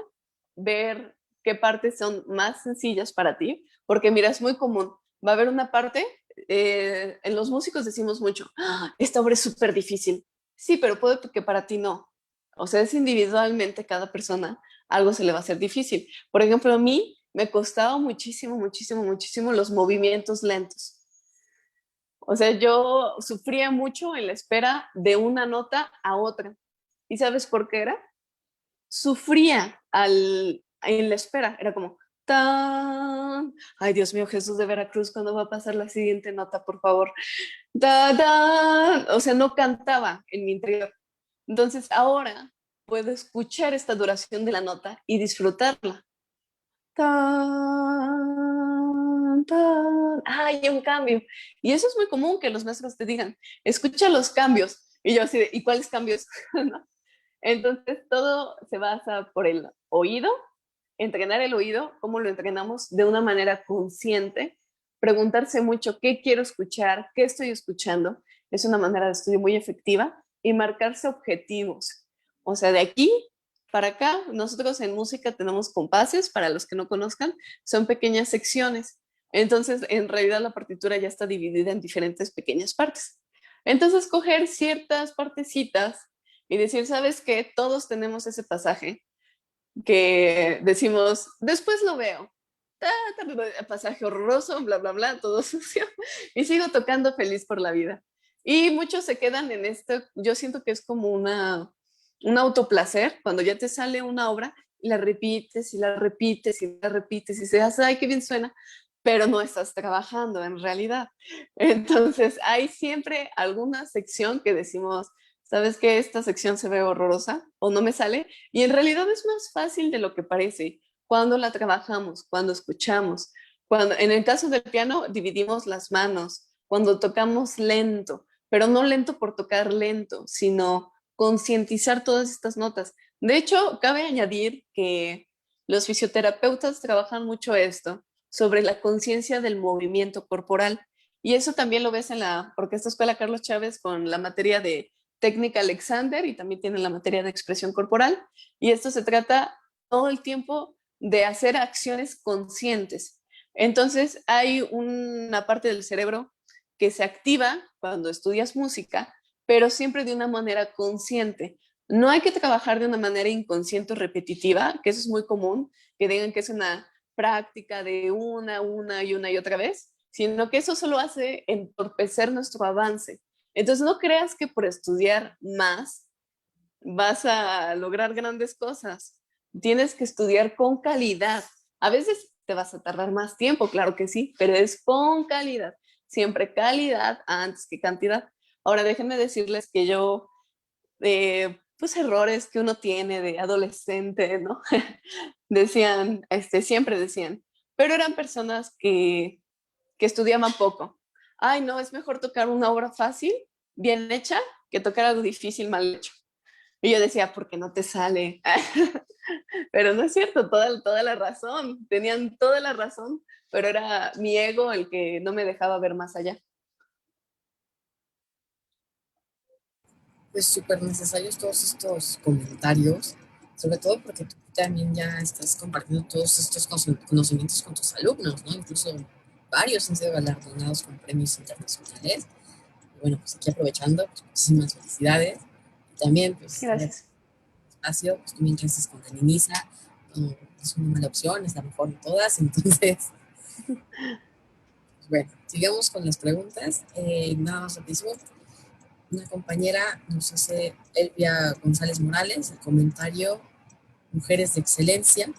ver qué partes son más sencillas para ti, porque mira, es muy común. Va a haber una parte, en los músicos decimos mucho, ¡ah! Esta obra es súper difícil. Sí, pero puede que para ti no. O sea, es individualmente cada persona, algo se le va a hacer difícil. Por ejemplo, a mí me costaba muchísimo los movimientos lentos. O sea, yo sufría mucho en la espera de una nota a otra. ¿Y sabes por qué era? Sufría en la espera. Era como, tan. Ay, Dios mío, Jesús de Veracruz, ¿cuándo va a pasar la siguiente nota, por favor? Ta, tan. O sea, no cantaba en mi interior. Entonces ahora puedo escuchar esta duración de la nota y disfrutarla. Tan, tan. Hay un cambio. Y eso es muy común que los maestros te digan, escucha los cambios. Y yo así de, ¿y cuáles cambios? ¿No? Entonces todo se basa por el oído, entrenar el oído, cómo lo entrenamos de una manera consciente, preguntarse mucho qué quiero escuchar, qué estoy escuchando, es una manera de estudio muy efectiva, y marcarse objetivos. O sea, de aquí para acá, nosotros en música tenemos compases, para los que no conozcan, son pequeñas secciones. Entonces, en realidad la partitura ya está dividida en diferentes pequeñas partes. Entonces, coger ciertas partecitas y decir, ¿sabes qué? Todos tenemos ese pasaje que decimos, después lo veo. Pasaje horroroso, bla, bla, bla, todo sucio. Y sigo tocando feliz por la vida. Y muchos se quedan en esto, yo siento que es como un autoplacer, cuando ya te sale una obra y la repites y la repites y la repites y dices, ay, qué bien suena, pero no estás trabajando en realidad. Entonces, hay siempre alguna sección que decimos, ¿sabes qué? Esta sección se ve horrorosa o no me sale. Y en realidad es más fácil de lo que parece cuando la trabajamos, cuando escuchamos. Cuando, en el caso del piano, dividimos las manos, cuando tocamos lento, pero no lento por tocar lento, sino concientizar todas estas notas. De hecho, cabe añadir que los fisioterapeutas trabajan mucho esto, sobre la conciencia del movimiento corporal. Y eso también lo ves en la Orquesta Escuela Carlos Chávez con la materia de técnica Alexander, y también tienen la materia de expresión corporal. Y esto se trata todo el tiempo de hacer acciones conscientes. Entonces hay una parte del cerebro que se activa cuando estudias música, pero siempre de una manera consciente. No hay que trabajar de una manera inconsciente o repetitiva, que eso es muy común, que digan que es una práctica de una y otra vez, sino que eso solo hace entorpecer nuestro avance. Entonces no creas que por estudiar más vas a lograr grandes cosas. Tienes que estudiar con calidad. A veces te vas a tardar más tiempo, claro que sí, pero es con calidad. Siempre calidad antes que cantidad. Ahora déjenme decirles que yo, pues errores que uno tiene de adolescente, ¿no? Decían, siempre decían, pero eran personas que estudiaban poco. Ay, no, es mejor tocar una obra fácil, bien hecha, que tocar algo difícil, mal hecho. Y yo decía, ¿por qué no te sale? Pero no es cierto, toda la razón, tenían toda la razón, pero era mi ego el que no me dejaba ver más allá. Pues súper necesarios todos estos comentarios, sobre todo porque tú también ya estás compartiendo todos estos conocimientos con tus alumnos, ¿no? Incluso varios han sido galardonados con premios internacionales. Y bueno, pues aquí aprovechando, pues, muchísimas felicidades. Y también, pues, a ver, Gracias. espacio, pues tú bien creces con Dani Nisa, no es una mala opción, es la mejor de todas, entonces, pues bueno, sigamos con las preguntas. Nada más rapidísimo. Una compañera nos hace, Elvia González Morales, el comentario: Mujeres de Excelencia.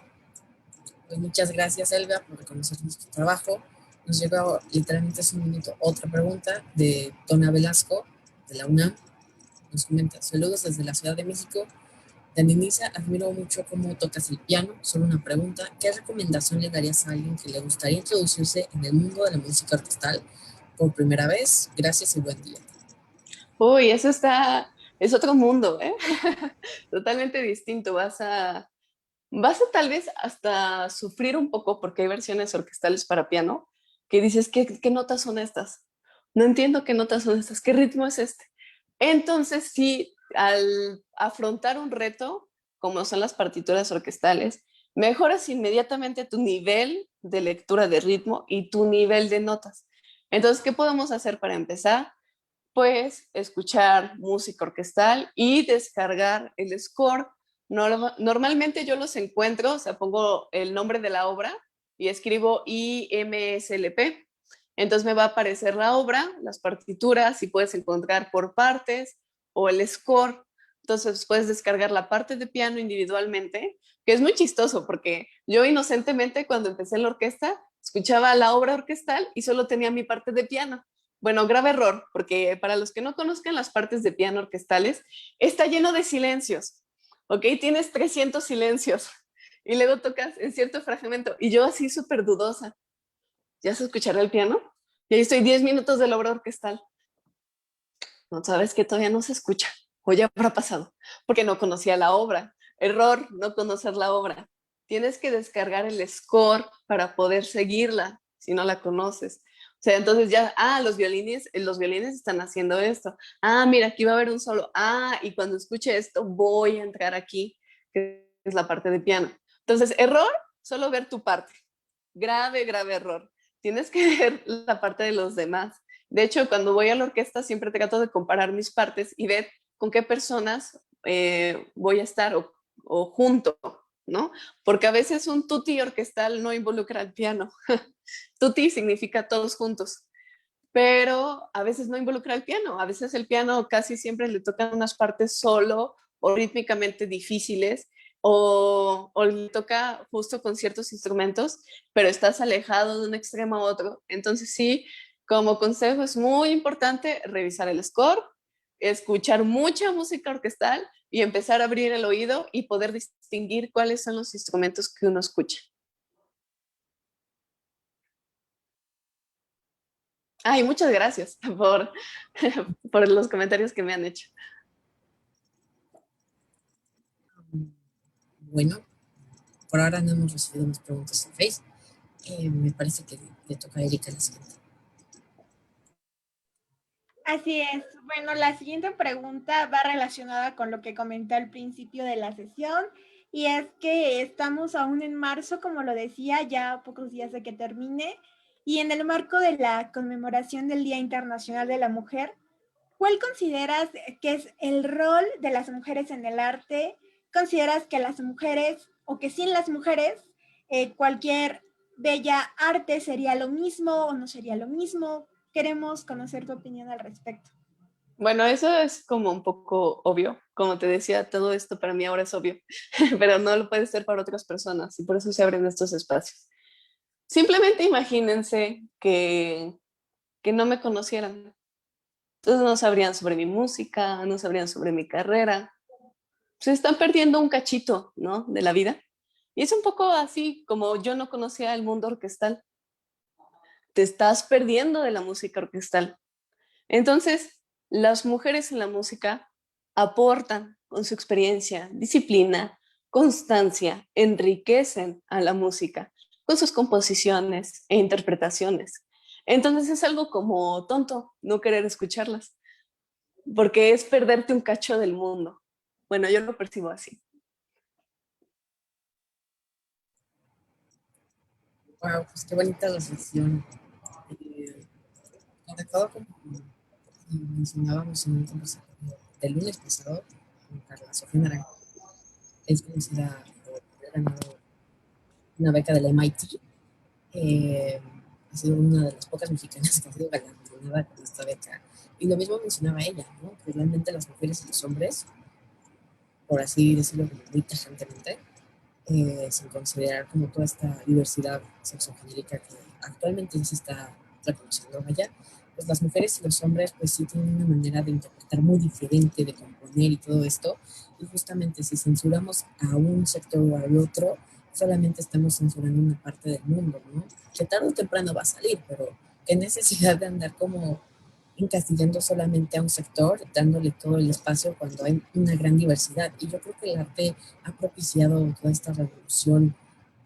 Pues muchas gracias, Elvia, por reconocer nuestro trabajo. Nos llegó literalmente hace un minuto otra pregunta de Dona Velasco, de la UNAM. Nos comenta: saludos desde la Ciudad de México. Dani Nisa, admiro mucho cómo tocas el piano. Solo una pregunta: ¿qué recomendación le darías a alguien que le gustaría introducirse en el mundo de la música orquestal por primera vez? Gracias y buen día. Uy, eso es otro mundo, ¿eh? Totalmente distinto. Vas a tal vez hasta sufrir un poco porque hay versiones orquestales para piano que dices, ¿qué notas son estas? No entiendo qué notas son estas, ¿qué ritmo es este? Entonces, sí, al afrontar un reto, como son las partituras orquestales, mejoras inmediatamente tu nivel de lectura de ritmo y tu nivel de notas. Entonces, ¿qué podemos hacer para empezar? Pues escuchar música orquestal y descargar el score. Normalmente yo los encuentro, o sea, pongo el nombre de la obra y escribo IMSLP. Entonces me va a aparecer la obra, las partituras, y puedes encontrar por partes o el score. Entonces puedes descargar la parte de piano individualmente, que es muy chistoso porque yo inocentemente cuando empecé la orquesta escuchaba la obra orquestal y solo tenía mi parte de piano. Bueno, grave error, porque para los que no conozcan las partes de piano orquestales, está lleno de silencios, ¿ok? Tienes 300 silencios y luego tocas en cierto fragmento y yo así súper dudosa. ¿Ya se escuchará el piano? Y ahí estoy 10 minutos de la obra orquestal. No, sabes que todavía no se escucha, o ya habrá pasado, porque no conocía la obra. Error, no conocer la obra. Tienes que descargar el score para poder seguirla, si no la conoces. O sea, entonces ya, los violines están haciendo esto. Ah, mira, aquí va a haber un solo. Ah, y cuando escuche esto, voy a entrar aquí, que es la parte de piano. Entonces, error, solo ver tu parte. Grave, grave error. Tienes que ver la parte de los demás. De hecho, cuando voy a la orquesta siempre trato de comparar mis partes y ver con qué personas voy a estar o junto, ¿no? Porque a veces un tutti orquestal no involucra al piano. Tutti significa todos juntos, pero a veces no involucra al piano. A veces el piano casi siempre le tocan unas partes solo o rítmicamente difíciles o le toca justo con ciertos instrumentos, pero estás alejado de un extremo a otro. Entonces sí, como consejo es muy importante revisar el score, escuchar mucha música orquestal y empezar a abrir el oído y poder distinguir cuáles son los instrumentos que uno escucha. Ay, muchas gracias por los comentarios que me han hecho. Bueno, por ahora no hemos recibido más preguntas en Face. Me parece que le toca a Erika la siguiente. Así es. Bueno, la siguiente pregunta va relacionada con lo que comenté al principio de la sesión, y es que estamos aún en marzo, como lo decía, ya pocos días de que termine, y en el marco de la conmemoración del Día Internacional de la Mujer, ¿cuál consideras que es el rol de las mujeres en el arte? ¿Consideras que las mujeres, o que sin las mujeres, cualquier bella arte sería lo mismo o no sería lo mismo? Queremos conocer tu opinión al respecto. Bueno, eso es como un poco obvio. Como te decía, todo esto para mí ahora es obvio, pero no lo puede ser para otras personas y por eso se abren estos espacios. Simplemente imagínense que no me conocieran. Entonces no sabrían sobre mi música, no sabrían sobre mi carrera. Se están perdiendo un cachito, ¿no? De la vida. Y es un poco así como yo no conocía el mundo orquestal. Te estás perdiendo de la música orquestal. Entonces, las mujeres en la música aportan con su experiencia, disciplina, constancia, enriquecen a la música con sus composiciones e interpretaciones. Entonces es algo como tonto no querer escucharlas, porque es perderte un cacho del mundo. Bueno, yo lo percibo así. Wow, pues qué bonita la sesión. Recuerdo como mencionábamos en un conversatorio del lunes pasado con Carla Sofía Naranjo. Es conocida por haber ganado una beca del MIT. Ha sido una de las pocas mexicanas que ha sido galardonada con esta beca. Y lo mismo mencionaba ella, ¿no? Que realmente las mujeres y los hombres, por así decirlo muy tajantemente, sin considerar como toda esta diversidad sexogenérica que actualmente se está reconociendo allá, pues las mujeres y los hombres pues sí tienen una manera de interpretar muy diferente, de componer y todo esto, y justamente si censuramos a un sector o al otro, solamente estamos censurando una parte del mundo, ¿no? Que tarde o temprano va a salir, pero qué necesidad de andar como encasillando solamente a un sector, dándole todo el espacio cuando hay una gran diversidad. Y yo creo que el arte ha propiciado toda esta revolución,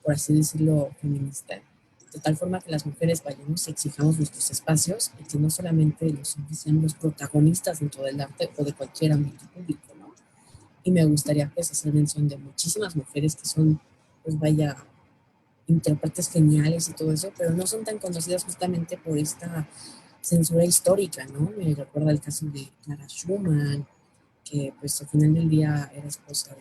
por así decirlo, feminista, de tal forma que las mujeres vayamos y exijamos nuestros espacios y que no solamente los hombres sean los protagonistas dentro del arte o de cualquier ámbito público, ¿no? Y me gustaría pues hacer mención de muchísimas mujeres que son, pues vaya, intérpretes geniales y todo eso, pero no son tan conocidas justamente por esta censura histórica, ¿no? Me recuerda el caso de Clara Schumann, que pues al final del día era esposa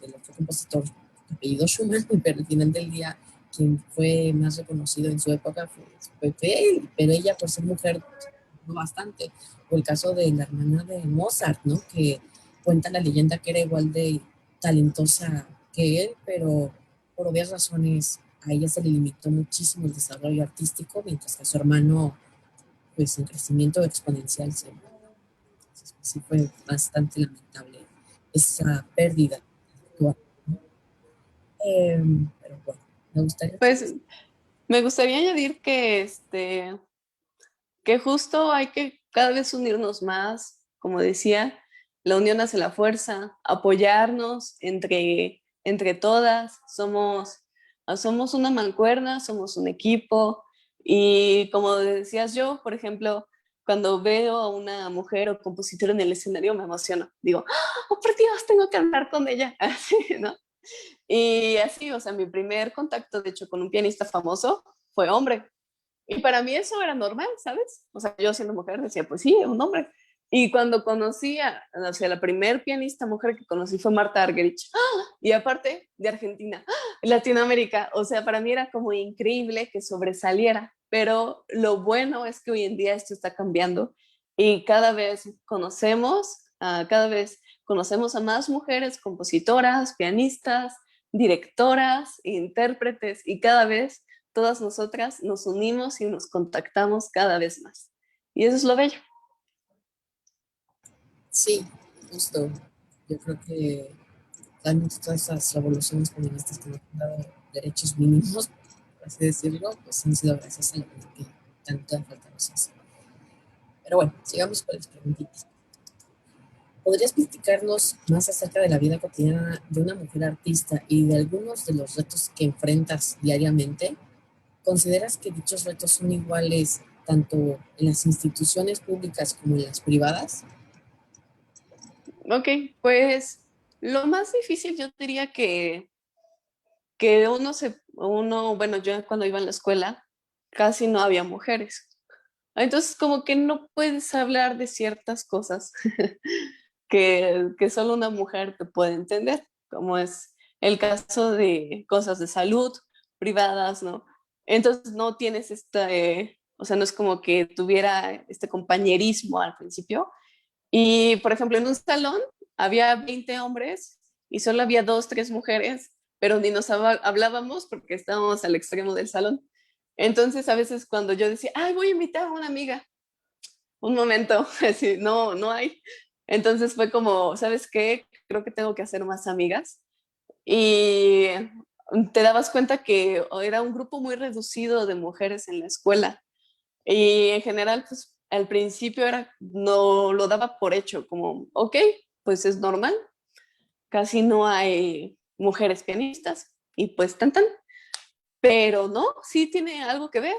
del otro compositor de apellido Schumann, pero al final del día quien fue más reconocido en su época fue él, pero ella por ser mujer no bastante. O el caso de la hermana de Mozart, ¿no? Que Cuenta la leyenda que era igual de talentosa que él, pero por obvias razones a ella se le limitó muchísimo el desarrollo artístico, mientras que a su hermano, pues en crecimiento exponencial siempre. Entonces, pues, sí fue bastante lamentable esa pérdida actual, ¿no? Pero bueno, me gustaría que... Pues me gustaría añadir que justo hay que cada vez unirnos más, como decía, la unión hace la fuerza, apoyarnos entre todas, somos una mancuerna, somos un equipo y como decías yo, por ejemplo, cuando veo a una mujer o compositora en el escenario me emociono, digo, oh por Dios, tengo que hablar con ella, así, ¿no? Y así, o sea, mi primer contacto, de hecho, con un pianista famoso fue hombre. Y para mí eso era normal, ¿sabes? O sea, yo siendo mujer decía, pues sí, un hombre. Y cuando conocí o sea, la primer pianista mujer que conocí fue Marta Argerich. ¡Ah! Y aparte de Argentina, ¡ah! Latinoamérica. O sea, para mí era como increíble que sobresaliera. Pero lo bueno es que hoy en día esto está cambiando y cada vez conocemos a más mujeres compositoras, pianistas, directoras, intérpretes y cada vez todas nosotras nos unimos y nos contactamos cada vez más. Y eso es lo bello. Sí, justo. Yo creo que realmente todas esas revoluciones feministas que nos han dado derechos mínimos, por así decirlo, pues han sido gracias a lo que tanta falta nos hace. Pero bueno, sigamos con las preguntitas. ¿Podrías platicarnos más acerca de la vida cotidiana de una mujer artista y de algunos de los retos que enfrentas diariamente? ¿Consideras que dichos retos son iguales tanto en las instituciones públicas como en las privadas? Ok, pues lo más difícil yo diría que bueno, yo cuando iba en la escuela casi no había mujeres. Entonces como que no puedes hablar de ciertas cosas que solo una mujer te puede entender, como es el caso de cosas de salud privadas, ¿no? Entonces no tienes o sea, no es como que tuviera este compañerismo al principio. Y, por ejemplo, en un salón había 20 hombres y solo había dos, tres mujeres, pero ni nos hablábamos porque estábamos al extremo del salón. Entonces, a veces cuando yo decía, ay, voy a invitar a una amiga, un momento, así, no, no hay. Entonces fue como, ¿sabes qué? Creo que tengo que hacer más amigas. Y te dabas cuenta que era un grupo muy reducido de mujeres en la escuela. Y en general, pues al principio no lo daba por hecho, como, ok, pues es normal, casi no hay mujeres pianistas y pues tan tan, pero no, sí tiene algo que ver.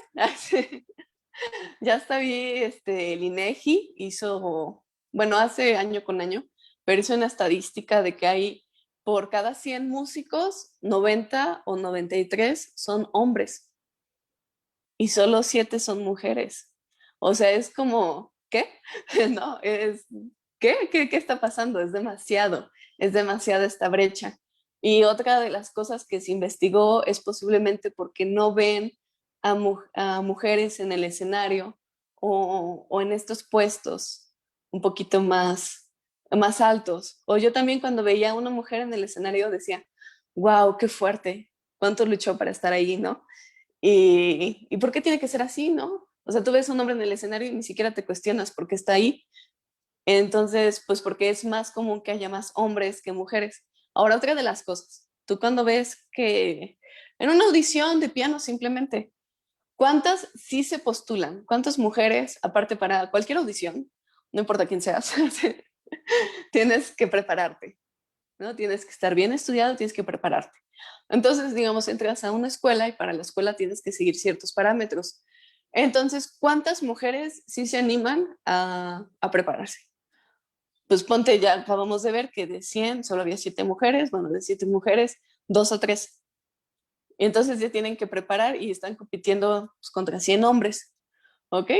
Ya hasta vi, el INEGI hizo, bueno, hace año con año, pero hizo una estadística de que hay por cada 100 músicos, 90 o 93 son hombres y solo 7 son mujeres. O sea, es como, ¿qué? ¿No? ¿Qué está pasando? Es demasiada esta brecha. Y otra de las cosas que se investigó es posiblemente porque no ven a mujeres en el escenario o en estos puestos un poquito más altos. O yo también cuando veía a una mujer en el escenario decía, wow, qué fuerte, cuánto luchó para estar ahí, ¿no? ¿Y por qué tiene que ser así, no? O sea, tú ves a un hombre en el escenario y ni siquiera te cuestionas por qué está ahí. Entonces, pues porque es más común que haya más hombres que mujeres. Ahora, otra de las cosas, tú cuando ves que en una audición de piano simplemente, ¿cuántas sí se postulan? ¿Cuántas mujeres, aparte para cualquier audición, no importa quién seas, tienes que prepararte, ¿no? Tienes que estar bien estudiado, tienes que prepararte. Entonces, digamos, entras a una escuela y para la escuela tienes que seguir ciertos parámetros. Entonces, ¿cuántas mujeres sí se animan a prepararse? Pues ponte, ya acabamos de ver que de 100 solo había 7 mujeres, bueno, de 7 mujeres, 2 o 3. Entonces ya tienen que preparar y están compitiendo pues, contra 100 hombres, ¿ok?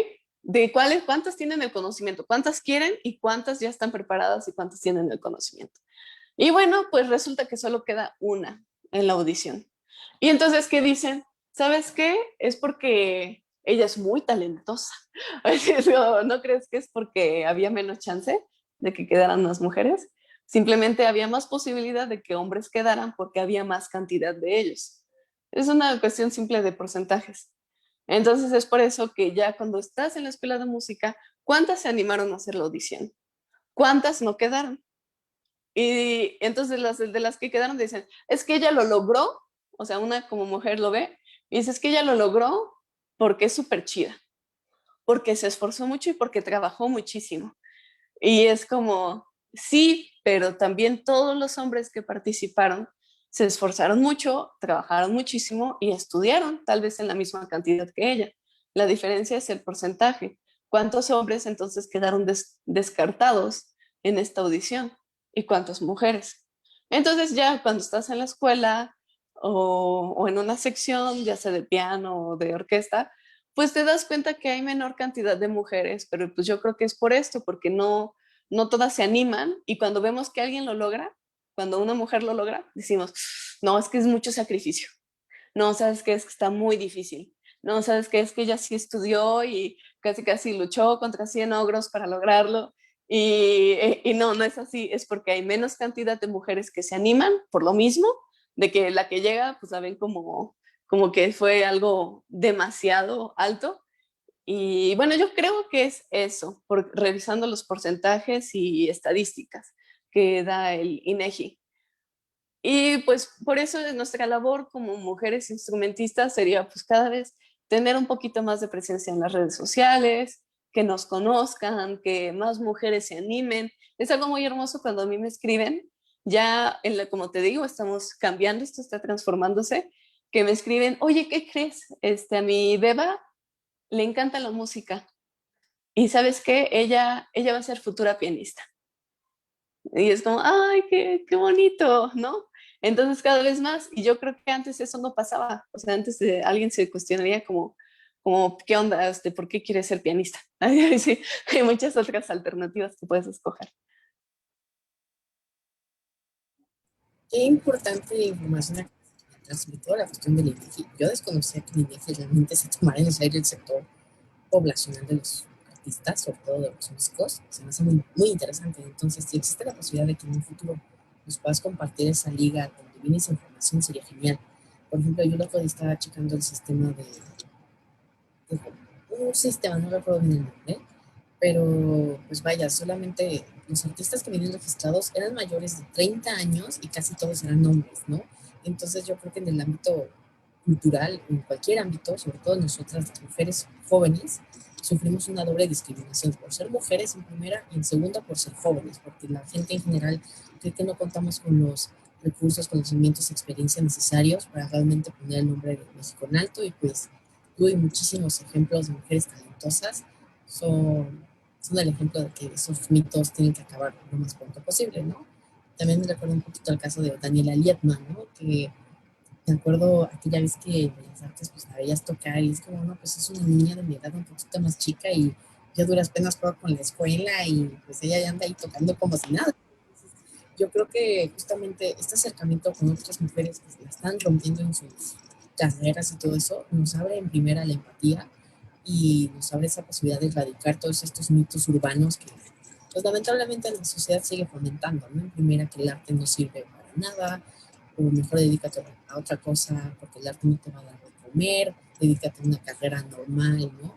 ¿Cuántas tienen el conocimiento? ¿Cuántas quieren y cuántas ya están preparadas y cuántas tienen el conocimiento? Y bueno, pues resulta que solo queda una en la audición. Y entonces, ¿qué dicen? ¿Sabes qué? Es porque ella es muy talentosa. ¿No crees que es porque había menos chance de que quedaran más mujeres? Simplemente había más posibilidad de que hombres quedaran porque había más cantidad de ellos. Es una cuestión simple de porcentajes. Entonces es por eso que ya cuando estás en la escuela de música, ¿cuántas se animaron a hacer la audición? ¿Cuántas no quedaron? Y entonces las de las que quedaron dicen, es que ella lo logró, o sea, una como mujer lo ve, y dice, es que ella lo logró porque es súper chida, porque se esforzó mucho y porque trabajó muchísimo. Y es como, sí, pero también todos los hombres que participaron se esforzaron mucho, trabajaron muchísimo y estudiaron, tal vez en la misma cantidad que ella. La diferencia es el porcentaje. ¿Cuántos hombres entonces quedaron descartados en esta audición? ¿Y cuántas mujeres? Entonces ya cuando estás en la escuela o en una sección, ya sea de piano o de orquesta, pues te das cuenta que hay menor cantidad de mujeres, pero pues yo creo que es por esto, porque no todas se animan y cuando vemos que alguien lo logra, cuando una mujer lo logra, decimos, no, es que es mucho sacrificio, no, sabes que es que está muy difícil, no, sabes que es que ella sí estudió y casi casi luchó contra 100 ogros para lograrlo. Y no, no es así, es porque hay menos cantidad de mujeres que se animan por lo mismo, de que la que llega, pues la ven como que fue algo demasiado alto. Y bueno, yo creo que es eso, revisando los porcentajes y estadísticas que da el INEGI. Y pues por eso nuestra labor como mujeres instrumentistas sería pues cada vez tener un poquito más de presencia en las redes sociales, que nos conozcan, que más mujeres se animen. Es algo muy hermoso cuando a mí me escriben, ya como te digo, estamos cambiando, esto está transformándose, que me escriben, oye, ¿qué crees? A mi beba le encanta la música y ¿sabes qué? Ella va a ser futura pianista. Y es como, ay, qué bonito, ¿no? Entonces cada vez más, y yo creo que antes eso no pasaba, o sea, antes alguien se cuestionaría como, ¿qué onda? ¿Por qué quieres ser pianista? Sí, hay muchas otras alternativas que puedes escoger. Qué importante información que transmitió la cuestión del INEGI. Yo desconocía que el INEGI realmente se tomara en serio el sector poblacional de los artistas, sobre todo de los músicos. Se me hace muy, muy interesante. Entonces, si existe la posibilidad de que en un futuro nos puedas compartir esa liga donde viene esa información, sería genial. Por ejemplo, yo lo que estaba checando el sistema de un sistema, no recuerdo bien el nombre, pero pues vaya, solamente los artistas que vienen registrados eran mayores de 30 años y casi todos eran hombres, ¿no? Entonces yo creo que en el ámbito cultural, en cualquier ámbito, sobre todo nosotras las mujeres jóvenes, sufrimos una doble discriminación por ser mujeres en primera y en segunda por ser jóvenes, porque la gente en general cree que no contamos con los recursos, conocimientos, experiencia necesarios para realmente poner el nombre de México en alto y pues tuve muchísimos ejemplos de mujeres talentosas, son el ejemplo de que esos mitos tienen que acabar lo más pronto posible, ¿no? También me recuerdo un poquito el caso de Daniela Lietman, ¿no? Que me acuerdo aquella vez que en Bellas Artes pues la veías tocar y es como, no, pues es una niña de mi edad un poquito más chica y yo a duras penas puedo con la escuela y pues ella ya anda ahí tocando como si nada. Yo creo que justamente este acercamiento con otras mujeres que se la están rompiendo en sus carreras y todo eso nos abre en primera la empatía y nos abre esa posibilidad de erradicar todos estos mitos urbanos que pues lamentablemente la sociedad sigue fomentando, ¿no? En primera que el arte no sirve para nada, o mejor dedícate a otra cosa porque el arte no te va a dar de comer, dedícate a una carrera normal, ¿no?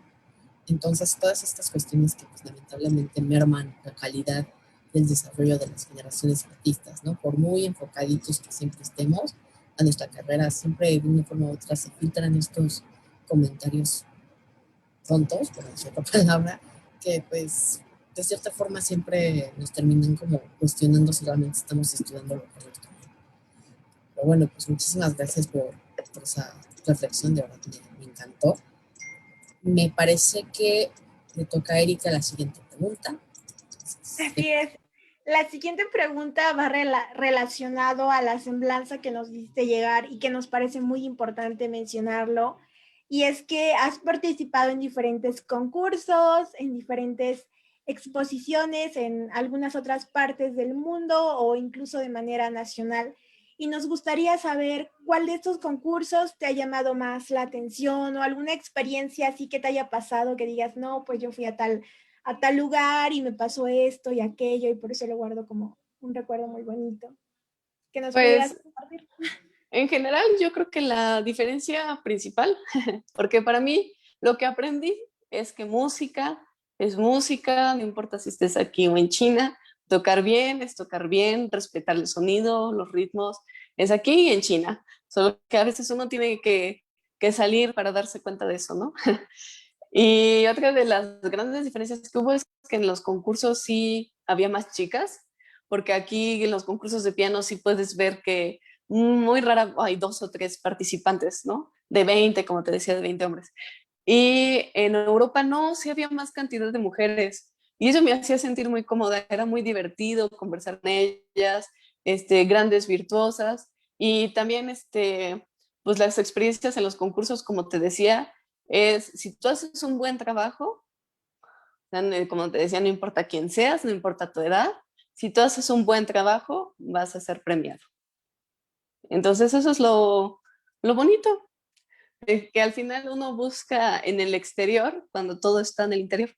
Entonces, todas estas cuestiones que pues, lamentablemente merman la calidad del desarrollo de las generaciones artistas, ¿no? Por muy enfocaditos que siempre estemos a nuestra carrera, siempre de una forma u otra se filtran estos comentarios tontos, por decir otra palabra, que pues de cierta forma siempre nos terminan como cuestionando si realmente estamos estudiando lo correcto. Pero bueno, pues muchísimas gracias por esa reflexión, de verdad me encantó. Me parece que le toca a Erika la siguiente pregunta. Así es. La siguiente pregunta va relacionado a la semblanza que nos diste llegar y que nos parece muy importante mencionarlo. Y es que has participado en diferentes concursos, en diferentes exposiciones en algunas otras partes del mundo o incluso de manera nacional. Y nos gustaría saber cuál de estos concursos te ha llamado más la atención o alguna experiencia así que te haya pasado que digas, no, pues yo fui a tal lugar y me pasó esto y aquello y por eso lo guardo un recuerdo muy bonito que nos pudieras Pues compartir. en general yo creo que la diferencia principal, porque para mí lo que aprendí es que música es música, no importa si estés aquí o en China, tocar bien es tocar bien, respetar el sonido, los ritmos, es aquí y en China, solo que a veces uno tiene que salir para darse cuenta de eso, ¿no? Y otra de las grandes diferencias que hubo es que en los concursos sí había más chicas, porque aquí en los concursos de piano sí puedes ver que muy rara hay 2 o 3 participantes, ¿no? De 20, como te decía, de 20 hombres. Y en Europa no, sí había más cantidad de mujeres. Y eso me hacía sentir muy cómoda, era muy divertido conversar con ellas, grandes virtuosas. Y también, pues las experiencias en los concursos, como te decía, es si tú haces un buen trabajo, como te decía, no importa quién seas, no importa tu edad, si tú haces un buen trabajo, vas a ser premiado. Entonces eso es lo bonito, que al final uno busca en el exterior cuando todo está en el interior.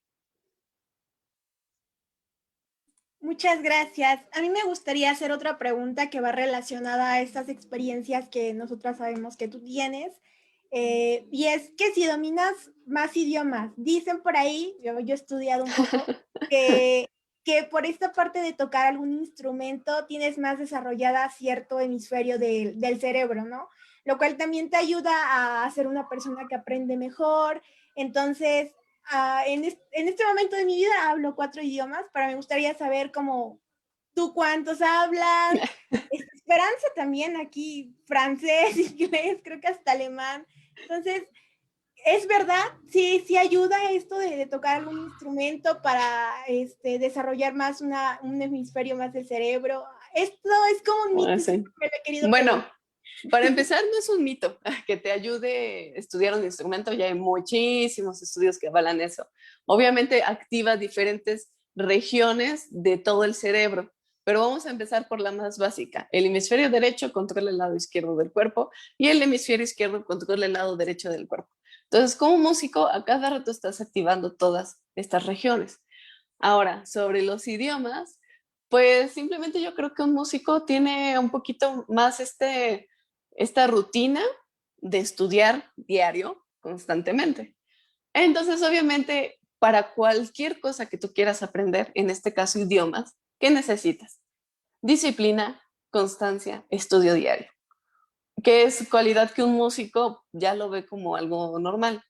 Muchas gracias. A mí me gustaría hacer otra pregunta que va relacionada a estas experiencias que nosotras sabemos que tú tienes. Y es que si dominas más idiomas, dicen por ahí, yo he estudiado un poco, que, que por esta parte de tocar algún instrumento tienes más desarrollada cierto hemisferio del cerebro, ¿no? Lo cual también te ayuda a ser una persona que aprende mejor. Entonces, en este momento de mi vida hablo 4 idiomas, pero me gustaría saber cómo tú cuántos hablas. Esperanza también aquí, francés, inglés, creo que hasta alemán. Entonces, ¿es verdad? Sí, sí ayuda esto de tocar algún instrumento para desarrollar más un hemisferio más del cerebro. Esto es como un mito, Sí. siempre me lo he querido Bueno, preguntar. para empezar, no es un mito que te ayude a estudiar un instrumento, ya hay muchísimos estudios que avalan eso. Obviamente activa diferentes regiones de todo el cerebro, pero vamos a empezar por la más básica. El hemisferio derecho controla el lado izquierdo del cuerpo y el hemisferio izquierdo controla el lado derecho del cuerpo. Entonces, como músico, a cada rato estás activando todas estas regiones. Ahora, sobre los idiomas, pues simplemente yo creo que un músico tiene un poquito más esta rutina de estudiar diario constantemente. Entonces, obviamente, para cualquier cosa que tú quieras aprender, en este caso idiomas, ¿qué necesitas? Disciplina, constancia, estudio diario, que es cualidad que un músico ya lo ve como algo normal.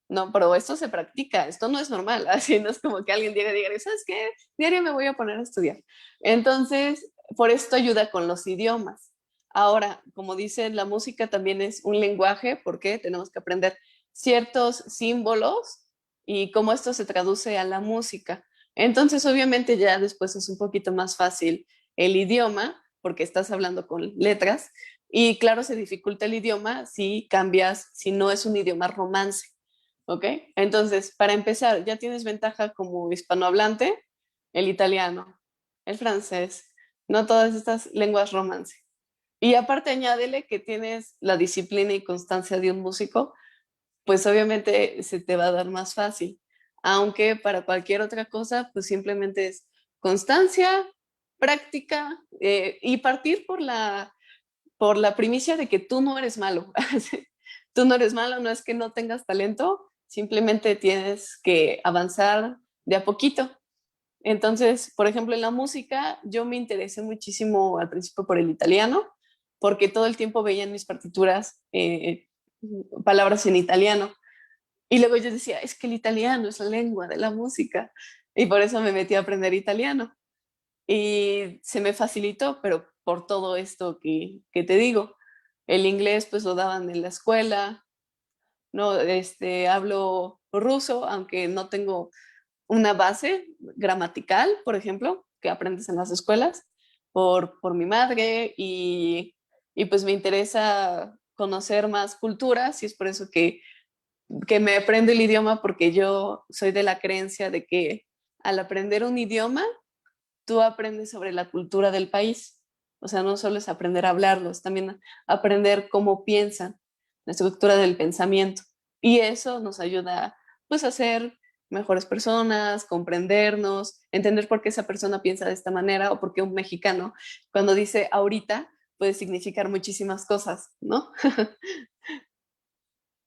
No, pero esto se practica, esto no es normal, así no es como que alguien diga, ¿sabes qué? Diario me voy a poner a estudiar. Entonces, por esto ayuda con los idiomas. Ahora, como dice, la música también es un lenguaje porque tenemos que aprender ciertos símbolos y cómo esto se traduce a la música. Entonces, obviamente ya después es un poquito más fácil el idioma porque estás hablando con letras y claro, se dificulta el idioma si cambias, si no es un idioma romance. ¿Ok? Entonces, para empezar, ya tienes ventaja como hispanohablante, el italiano, el francés, no todas estas lenguas romance. Y aparte añádele que tienes la disciplina y constancia de un músico, pues obviamente se te va a dar más fácil. Aunque para cualquier otra cosa, pues simplemente es constancia, práctica y partir por la primicia de que tú no eres malo. Tú no eres malo, no es que no tengas talento, simplemente tienes que avanzar de a poquito. Entonces, por ejemplo, en la música, yo me interesé muchísimo al principio por el italiano, porque todo el tiempo veía en mis partituras palabras en italiano. Y luego yo decía, es que el italiano es la lengua de la música. Y por eso me metí a aprender italiano. Y se me facilitó, pero por todo esto que te digo. El inglés pues lo daban en la escuela, no, hablo ruso, aunque no tengo una base gramatical, por ejemplo, que aprendes en las escuelas, por mi madre y pues me interesa conocer más culturas y es por eso que me aprendo el idioma porque yo soy de la creencia de que al aprender un idioma, tú aprendes sobre la cultura del país. O sea, no solo es aprender a hablarlo, es también aprender cómo piensan, la estructura del pensamiento. Y eso nos ayuda pues a ser mejores personas, comprendernos, entender por qué esa persona piensa de esta manera o por qué un mexicano, cuando dice ahorita, puede significar muchísimas cosas, ¿no?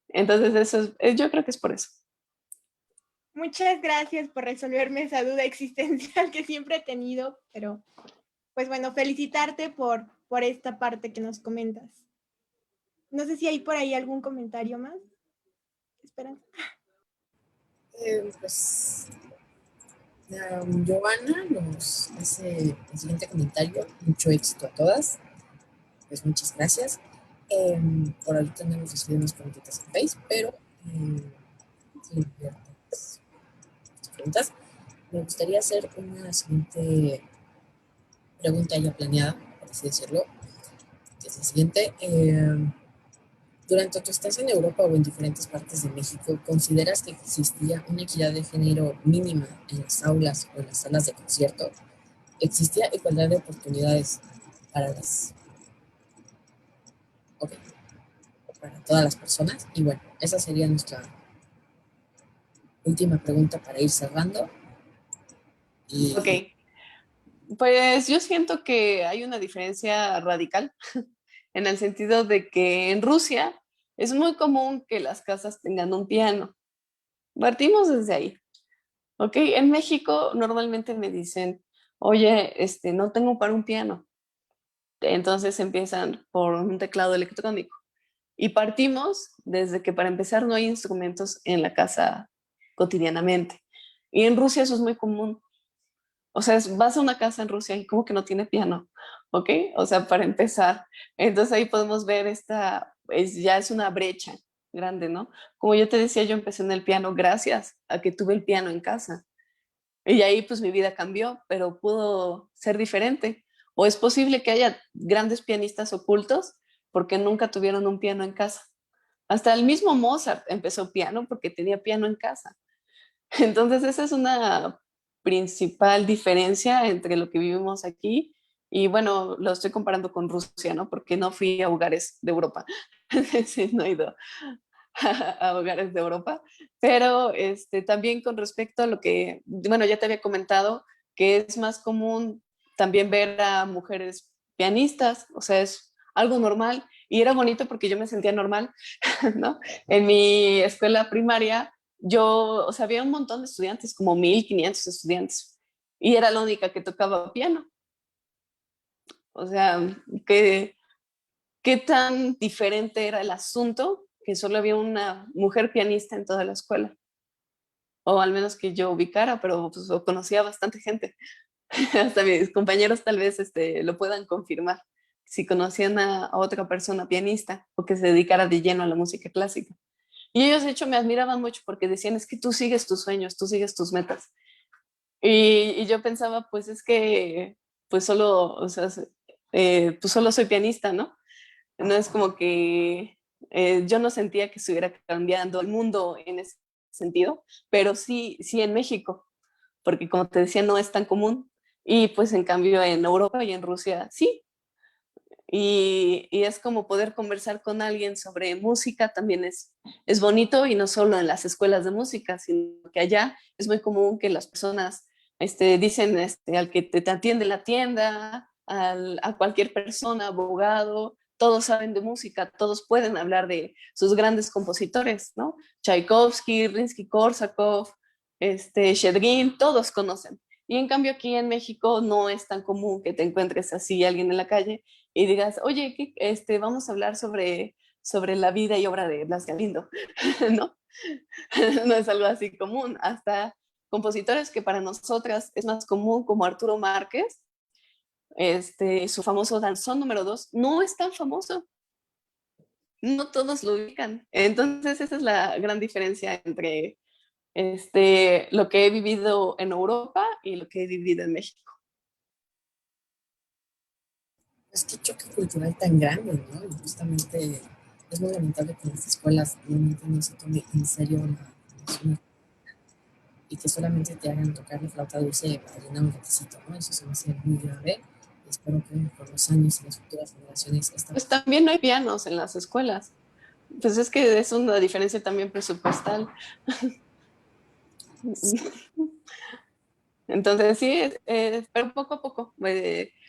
Entonces, yo creo que es por eso. Muchas gracias por resolverme esa duda existencial que siempre he tenido, pero pues bueno, felicitarte por esta parte que nos comentas. No sé si hay por ahí algún comentario más. Esperanza. Pues Giovanna nos hace el siguiente comentario. Mucho éxito a todas. Pues muchas gracias. Por ahorita no hemos recibido unas preguntitas en Face, pero sí, las preguntas. Me gustaría hacer una siguiente pregunta ya planeada, por así decirlo, que es la siguiente. Durante tu estancia en Europa o en diferentes partes de México, ¿consideras que existía una equidad de género mínima en las aulas o en las salas de concierto? ¿Existía igualdad de oportunidades para okay, para todas las personas? Y bueno, esa sería nuestra última pregunta para ir cerrando. Ok, pues yo siento que hay una diferencia radical en el sentido de que en Rusia es muy común que las casas tengan un piano. Partimos desde ahí. Ok, en México normalmente me dicen, oye, no tengo para un piano. Entonces empiezan por un teclado electrónico. Y partimos desde que para empezar no hay instrumentos en la casa cotidianamente. Y en Rusia eso es muy común. O sea, vas a una casa en Rusia y como que no tiene piano, ¿ok? O sea, para empezar. Entonces ahí podemos ver ya es una brecha grande, ¿no? Como yo te decía, yo empecé en el piano gracias a que tuve el piano en casa. Y ahí pues mi vida cambió, pero pudo ser diferente. O es posible que haya grandes pianistas ocultos porque nunca tuvieron un piano en casa. Hasta el mismo Mozart empezó piano porque tenía piano en casa. Entonces esa es una principal diferencia entre lo que vivimos aquí y bueno, lo estoy comparando con Rusia, ¿no? Porque no fui a lugares de Europa. Sí, no he ido a hogares de Europa, pero también con respecto a lo que, bueno, ya te había comentado, que es más común también ver a mujeres pianistas, o sea, es algo normal y era bonito porque yo me sentía normal, ¿no? En mi escuela primaria, o sea, había un montón de estudiantes, como 1,500 estudiantes, y era la única que tocaba piano. O sea, qué tan diferente era el asunto que solo había una mujer pianista en toda la escuela, o al menos que yo ubicara, pero pues, conocía bastante gente. Hasta mis compañeros tal vez lo puedan confirmar, si conocían a otra persona pianista o que se dedicara de lleno a la música clásica. Y ellos de hecho me admiraban mucho porque decían, es que tú sigues tus sueños, tú sigues tus metas. Y yo pensaba, pues es que, pues solo, o sea, pues solo soy pianista, ¿no? No es como que yo no sentía que estuviera cambiando el mundo en ese sentido, pero sí, sí en México, porque como te decía, no es tan común. Y pues en cambio en Europa y en Rusia sí. Y es como poder conversar con alguien sobre música también es bonito y no solo en las escuelas de música, sino que allá es muy común que las personas dicen al que te atiende la tienda, a cualquier persona, abogado, todos saben de música, todos pueden hablar de sus grandes compositores, ¿no? Tchaikovsky, Rimsky-Korsakov, Shedrin, todos conocen. Y en cambio aquí en México no es tan común que te encuentres así alguien en la calle y digas, oye, vamos a hablar sobre la vida y obra de Blas Galindo, ¿no? No es algo así común. Hasta compositores que para nosotras es más común, como Arturo Márquez, su famoso Danzón número 2, no es tan famoso. No todos lo ubican. Entonces esa es la gran diferencia entre lo que he vivido en Europa y lo que he vivido en México. Es que choque cultural tan grande, ¿no? Y justamente es muy lamentable que en las escuelas realmente no se tome en serio la formación y que solamente te hagan tocar la flauta dulce para llenar un requisito, ¿no? Eso se me hace muy grave y espero que con los años y las futuras generaciones Pues también no hay pianos en las escuelas. Pues es que es una diferencia también presupuestal. Entonces, sí, pero poco a poco,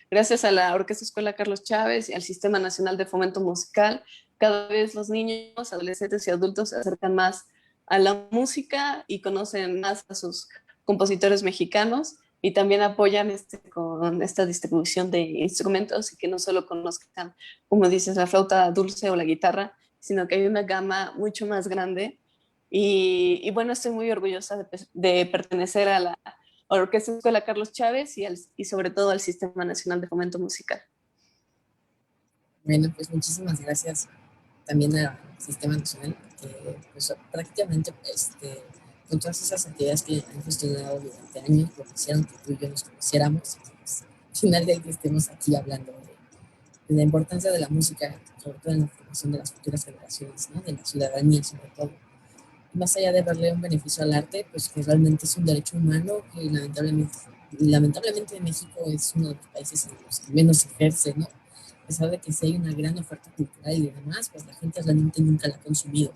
gracias a la Orquesta Escuela Carlos Chávez y al Sistema Nacional de Fomento Musical, cada vez los niños, adolescentes y adultos se acercan más a la música y conocen más a sus compositores mexicanos y también apoyan con esta distribución de instrumentos y que no solo conozcan, como dices, la flauta dulce o la guitarra, sino que hay una gama mucho más grande. Y bueno, estoy muy orgullosa de pertenecer a la Orquesta Escuela Carlos Chávez y sobre todo al Sistema Nacional de Fomento Musical. Bueno, pues muchísimas gracias también al Sistema Nacional, que pues, prácticamente con todas esas actividades que han gestionado durante años, lo que hicieron que tú y yo nos conociéramos, pues, al final del que estemos aquí hablando de la importancia de la música, sobre todo en la formación de las futuras generaciones, ¿no? De la ciudadanía sobre todo. Y más allá de darle un beneficio al arte, pues que realmente es un derecho humano que lamentablemente México es uno de los países en los que menos se ejerce, ¿no? A pesar de que sí hay una gran oferta cultural y demás, pues la gente realmente nunca la ha consumido.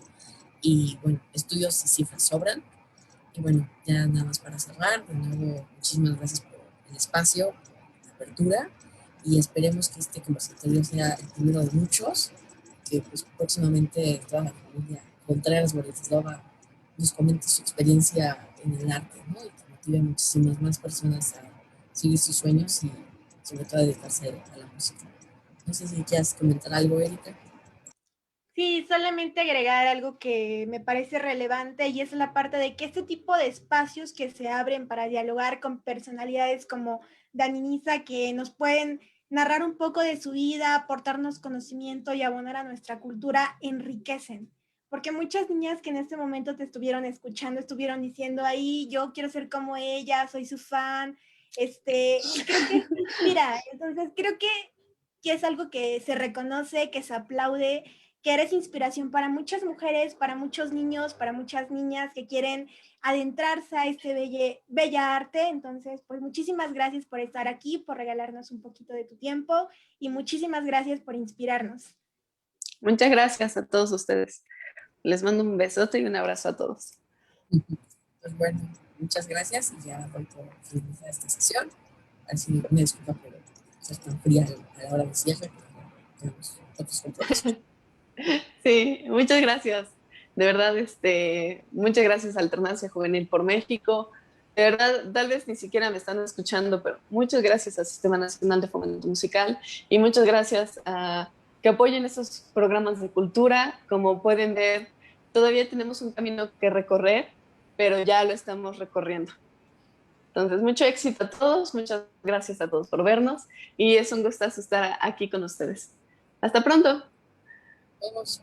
Y bueno, estudios y cifras sobran. Y bueno, ya nada más para cerrar, de nuevo, muchísimas gracias por el espacio, por la apertura, y esperemos que este conversatorio sea el primero de muchos, que pues próximamente toda la familia Contreras Borislava nos comente su experiencia en el arte, ¿no? Y que motive a muchísimas más personas a seguir sus sueños y sobre todo a dedicarse a la música. No sé si quieras comentar algo, Erika. Sí, solamente agregar algo que me parece relevante y es la parte de que este tipo de espacios que se abren para dialogar con personalidades como Dani Niza, que nos pueden narrar un poco de su vida, aportarnos conocimiento y abonar a nuestra cultura, enriquecen. Porque muchas niñas que en este momento te estuvieron escuchando, estuvieron diciendo ahí, yo quiero ser como ella, soy su fan, y creo que esto inspira. Entonces, creo que es algo que se reconoce, que se aplaude, que eres inspiración para muchas mujeres, para muchos niños, para muchas niñas que quieren adentrarse a este bella arte. Entonces, pues muchísimas gracias por estar aquí, por regalarnos un poquito de tu tiempo y muchísimas gracias por inspirarnos. Muchas gracias a todos ustedes. Les mando un besote y un abrazo a todos. Pues bueno, muchas gracias y ya doy por finalizada esta sesión. Así me disculpa por ser tan fría a la hora de cierre, pero tenemos otros compromisos. Sí, muchas gracias. De verdad, muchas gracias a Alternancia Juvenil por México. De verdad, tal vez ni siquiera me están escuchando, pero muchas gracias al Sistema Nacional de Fomento Musical y muchas gracias a que apoyen estos programas de cultura. Como pueden ver, todavía tenemos un camino que recorrer, pero ya lo estamos recorriendo. Entonces, mucho éxito a todos, muchas gracias a todos por vernos y es un gustazo estar aquí con ustedes. Hasta pronto. Vamos.